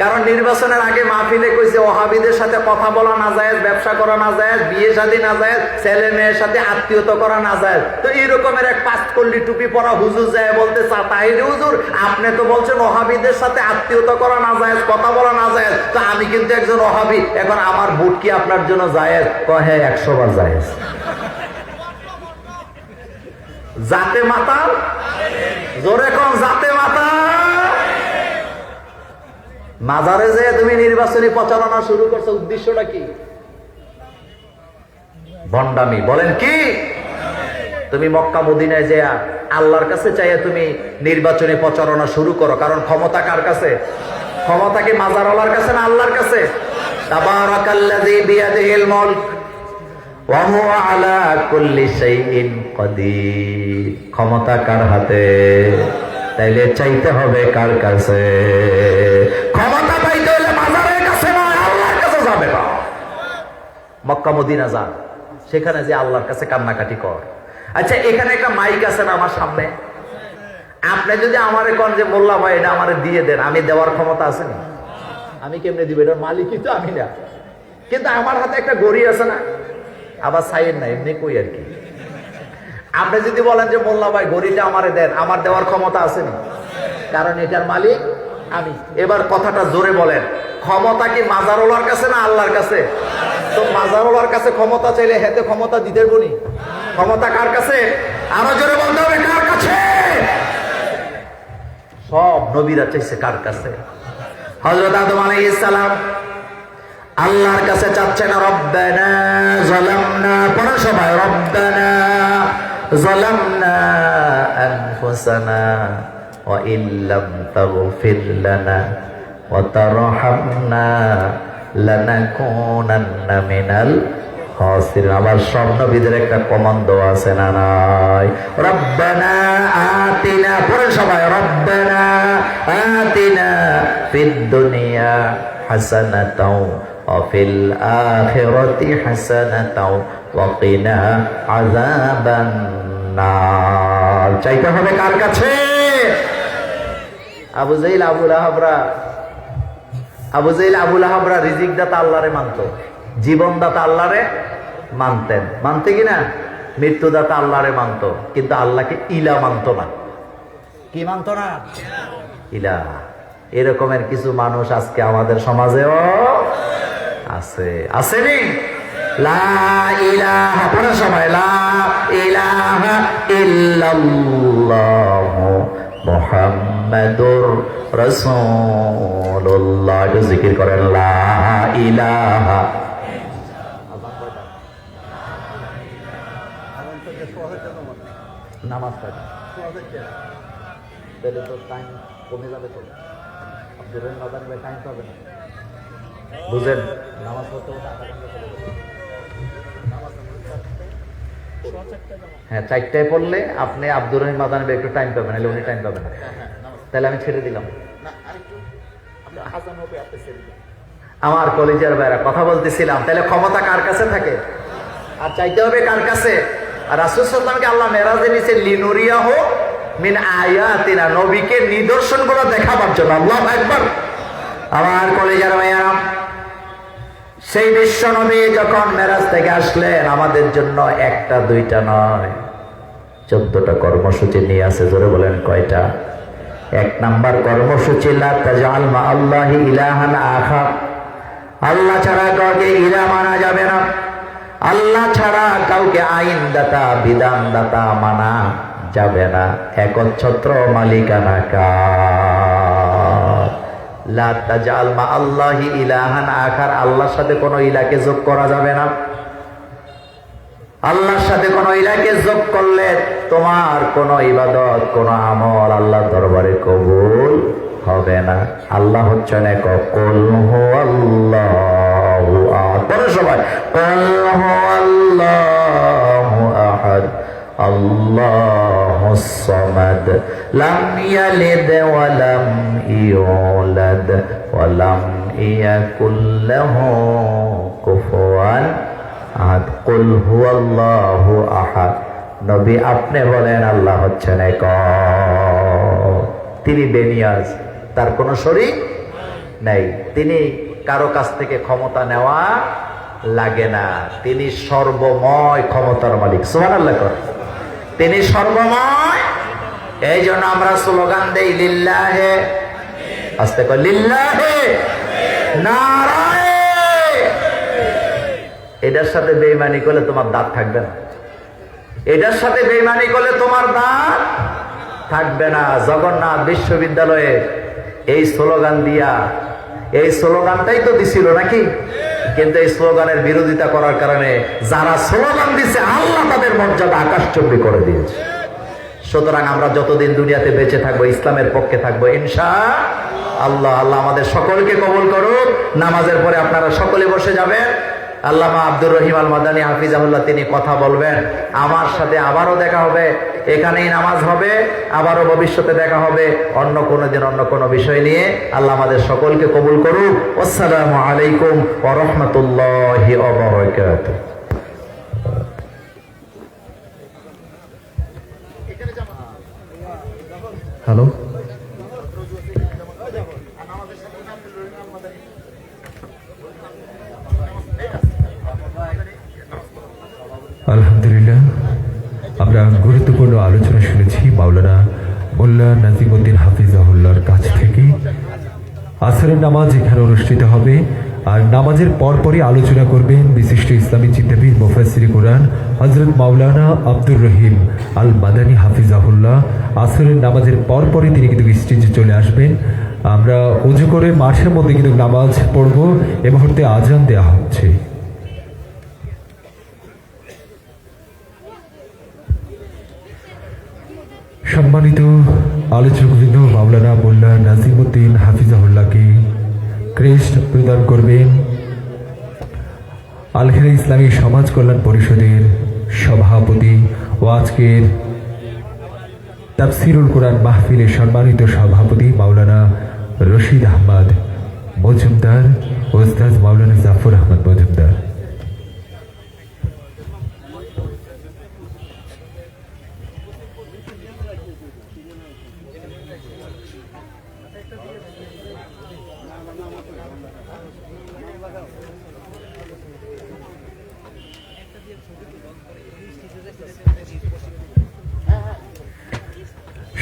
কারণ নির্বাচনের আগে মাহফিলে কইছে ওহাবিদের সাথে কথা বলা না যায়, ব্যবসা করা না যায়, বিয়ে শাদী না যায়, ছেলে মেয়ের সাথে আত্মীয়তা করা না যায়। তো এইরকমের এক পাঁচকল্লি টুপি পরা হুজুর যায় বলতে তাহিরি হুজুর আপনি তো বলছেন ওহাবিদের সাথে আত্মীয়তা করা না যায়, কথা বলা না যায়, তো আমি কিন্তু একজন ওহাবি, এখন আমার ভোট কি আপনার জন্য জায়েজ? হ্যাঁ 100 বার জায়েজ। জাতে মাতাল, জোরে কোন জাতে মাতাল। মাজারে যে তুমি নির্বাচনী প্রচারণা শুরু করছো, উদ্দেশ্যটা কি? ভণ্ডামি। বলেন কি? তুমি মক্কা মদিনায় যে আল্লাহর কাছে চাইয়া তুমি নির্বাচনী প্রচারণা শুরু করো, কারণ ক্ষমতা কার কাছে? ক্ষমতা কি মাজারওয়ালার কাছে না আল্লাহর কাছে? তাবারাকাল্লাযী বিয়াদিহিল মুলক ওয়া হুয়া আলা কুল্লি শাইইন কাদির। ক্ষমতা কার হাতে? তাইলে চাইতে হবে কার কাছে? ক্ষমতা পাইতে হলে মাজারের কাছে না, আল্লাহর কাছে যাবে না। মক্কা মদিনা যা, সেখানে যে আল্লাহর কাছে কান্নাকাটি কর। আচ্ছা এখানে একটা মাইক আছে না আমার সামনে, আপনি যদি আমারে কোন যে মোল্লা ভাই এটা আমারে দিয়ে দেন, আমি দেওয়ার ক্ষমতা আছে না? আমি কেমনে দিব? এটার মালিকই তো আমি না। কিন্তু আমার হাতে একটা গড়ি আছে না, আবার সাইয়ের না, এমনি কই আর কি। আপনি যদি বলেন যে মোল্লা ভাই গড়িটা আমারে দেন, আমার দেওয়ার ক্ষমতা আছে না? কারণ এটার মালিক আমি। এবার কথাটা জোরে বলেন, ক্ষমতা কি মাজারওয়ালার কাছে না আল্লাহর কাছে? তো মাজারওয়ালার কাছে ক্ষমতা চাইলে হেতে ক্ষমতা দিতে বনি। ক্ষমতা কার কাছে? আরো জোরে বলতে হবে, কার কাছে? সব নবীরা চাইছে কার কাছে? হযরত আদম আলাইহিস সালাম আল্লাহর কাছে চাচ্ছে না। রব্বানা যালামনা, পড়ো সবাই, রব্বানা যালামনা আনফুসানা ওয়া ইল্লাম তাগফির লানা ওয়া তারহামনা লানাকুনান্না মিনাল খাসিরিন। আবার সব নবীদের একটা কমান্ডো আছে না নাই? রব্বানা আতিনা, পড়ো সবাই, রব্বানা আতিনা ফিদ দুনিয়া হাসানাতাও ওয়া ফিল আখিরাতি হাসানাতাও ওয়া কিনা আযাবান নার। চাইতে হবে কার কাছে? আবু জাইল আবু লাহাবরা রিজিক দাতা আল্লাহরে মানতো, জীবন দাতা আল্লাহরে মানতেন, মানতে কিনা? মৃত্যু দাতা আল্লাহরে মানতো, কিন্তু আল্লাহকে ইলা মানতো না। কি মানতো না? ইলা। এরকমের কিছু মানুষ আজকে আমাদের সমাজেও আছে, আসেনি? লা ইলাহা, পড়ো সবাই, লা ইলাহা ইল্লাল্লাহু মুহাম্মাদুর রাসূলুল্লাহ। একটু জিকির করেন, লা ইলাহা। নামাজ পড়ে তাহলে তো টাইম কমে যাবে, তো আব্দুর রহিম বাজার টাইম পাবে না, বুঝেন? নামাজ পড়তে হতে আধা ঘন্টা চলে যাবে। হ্যাঁ 4টায় পড়লে আপনি আব্দুর রহিম মাদান একটু টাইম পাবেন, নাহলে উনি টাইম পাবেন না। তাহলে আমি ছেড়ে দিলাম। আমার কলেজের ভাইরা কথা বলতেছিলাম, তাহলে ক্ষমতা কার কাছে থাকে আর চাইতে হবে কার কাছে? আর রাসূল সাল্লাল্লাহু আলাইহি ওয়াসাল্লামকে আল্লাহ মেরাজে নিচে লিনুরিয়াহু মিন আয়াতিনা, নবীকে নিদর্শনগুলো দেখাবার জন্য। আল্লাহু আকবার। আমার কলেজের ভাইরা, সেই বিশ্ব নবী যখন মেরাজ থেকে আসলেন, আমাদের জন্য একটা দুইটা নয়, 14টা কর্মসূচি নিয়ে আসে। জোরে বলেন কয়টা? 1 নাম্বার কর্মসূচি, লা তাজআল মা আল্লাহি ইলাহান আখার, আল্লাহ ছাড়া কাউকে ইলাহ মানা যাবে না। আল্লাহ ছাড়া কাউকে আইনদাতা বিধানদাতা মানা যাবে না। একচ্ছত্র মালিকানা কার? লা তাজআল মা আল্লাহি ইলাহান আখার, আল্লাহর সাথে কোনো ইলাহকে যোগ করা যাবে না। আল্লাহর সাথে কোনো ইলাহকে যোগ করলে তোমার কোনো ইবাদত, কোনো আমল আল্লাহর দরবারে কবুল হবে না। আল্লাহ হচ্ছেন এক। কুল হুয়াল্লাহু আহাদ, বলো সবাই, কুল হুয়াল্লাহু আহাদ আল্লাহুস সামাদ লাম ইয়ালিদ ওয়া লাম ইউলাদ ওয়া লাম ইয়াকুল লাহু কুফুয়ান আহাদ। কুল হুয়াল্লাহু আহাদ। নবী আপনি বলেন আল্লাহ হচ্ছেন এক, তিনি বেনিয়াজ, তার কোনো শরীক নেই, তিনি কারো কাছ থেকে ক্ষমতা নেওয়া লাগে না, তিনি সর্বময় ক্ষমতার মালিক। সুবহানাল্লাহ। তিনি সর্বময়। এই জন্য আমরা স্লোগান দেই লিল্লাহে, আস্তে কর, লিল্লাহে নারায়ে। এটার সাথে বেঈমানি করলে তোমার দাঁত থাকবে না, এটার সাথে বেঈমানি করলে তোমার দাঁত থাকবে না। জগন্নাথ বিশ্ববিদ্যালয়ে এই স্লোগান দিয়া, এই স্লোগানটাই তো দিছিল নাকি? কিন্তু এই স্লোগানের বিরোধিতা করার কারণে যারা স্লোগান দিছে, আল্লাহ তাদের মর্যাদা আকাশচুম্বী করে দিয়েছে। সুতরাং আমরা যতদিন দুনিয়াতে বেঁচে থাকবো ইসলামের পক্ষে থাকবো ইনশাআল্লাহ। আল্লাহ আমাদের সকলকে কবুল করুন। নামাজের পরে আপনারা সকলে বসে যাবেন। আল্লামা আব্দুর রহিম আল মাদানী হাফিজাহুল্লাহ তিনি কথা বলবেন। আমার সাথে আবারও দেখা হবে, এখানেই নামাজ হবে, আবারও ভবিষ্যতে দেখা হবে অন্য কোনো দিন অন্য কোনো বিষয় নিয়ে। আল্লাহ আমাদের সকলকে কবুল করুন। আসসালামু আলাইকুম ওয়া রাহমাতুল্লাহি ওয়া বারাকাতুহু। হ্যালো, আলহামদুলিল্লাহ, আমরা গুরুত্বপূর্ণ আলোচনা শুনেছি মাওলানা মোল্লা নাজিমউদ্দিন হাফিজাহুল্লাহর কাছ থেকে। আসরের নামাজ এখানে অনুষ্ঠিত হবে, আর নামাজের পরপরই আলোচনা করবেন বিশিষ্ট ইসলামী চিন্তাবিদ মুফাসসিরে কুরআন হযরত মাওলানা আব্দুর রহিম আল মাদানী হাফিজাহুল্লাহ। আসরের নামাজের পরপরই তিনি কিন্তু স্টেজে চলে আসবেন। আমরা ওযু করে মাঠের মধ্যে কিন্তু নামাজ পড়ব। এ মুহূর্তে আজান দেওয়া হচ্ছে। সম্মানিত আলোচকবৃন্দ, মাওলানা মোল্লা নাজিমউদ্দিন হাফিজাহুল্লাহকে ক্রেস্ট প্রদান করবেন আল হিরা ইসলামী সমাজ কল্যাণ পরিষদের সভাপতি ও আজকের তাফসিরুল কোরআন মাহফিলের সম্মানিত সভাপতি মাওলানা রশিদ আহমদ মজুমদার ও ওস্তাদ মাওলানা জাফর আহমদ মজুমদার।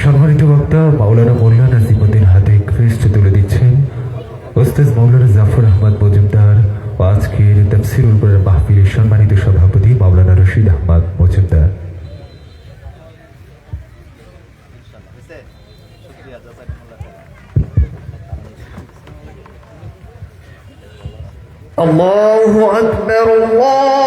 সম্মানিত বক্তা মাওলানা মোল্লা নাজিমউদ্দিন হাতে ক্রেস্ট তুলে দিচ্ছেন ওস্তাদ মাওলানা জাফর আহমদ মজুমদার ও আজকের তাফসিরুল কোরআন মাহফিলের সম্মানিত সভাপতি মাওলানা রশিদ আহমদ মজুমদার। আল্লাহু আকবার।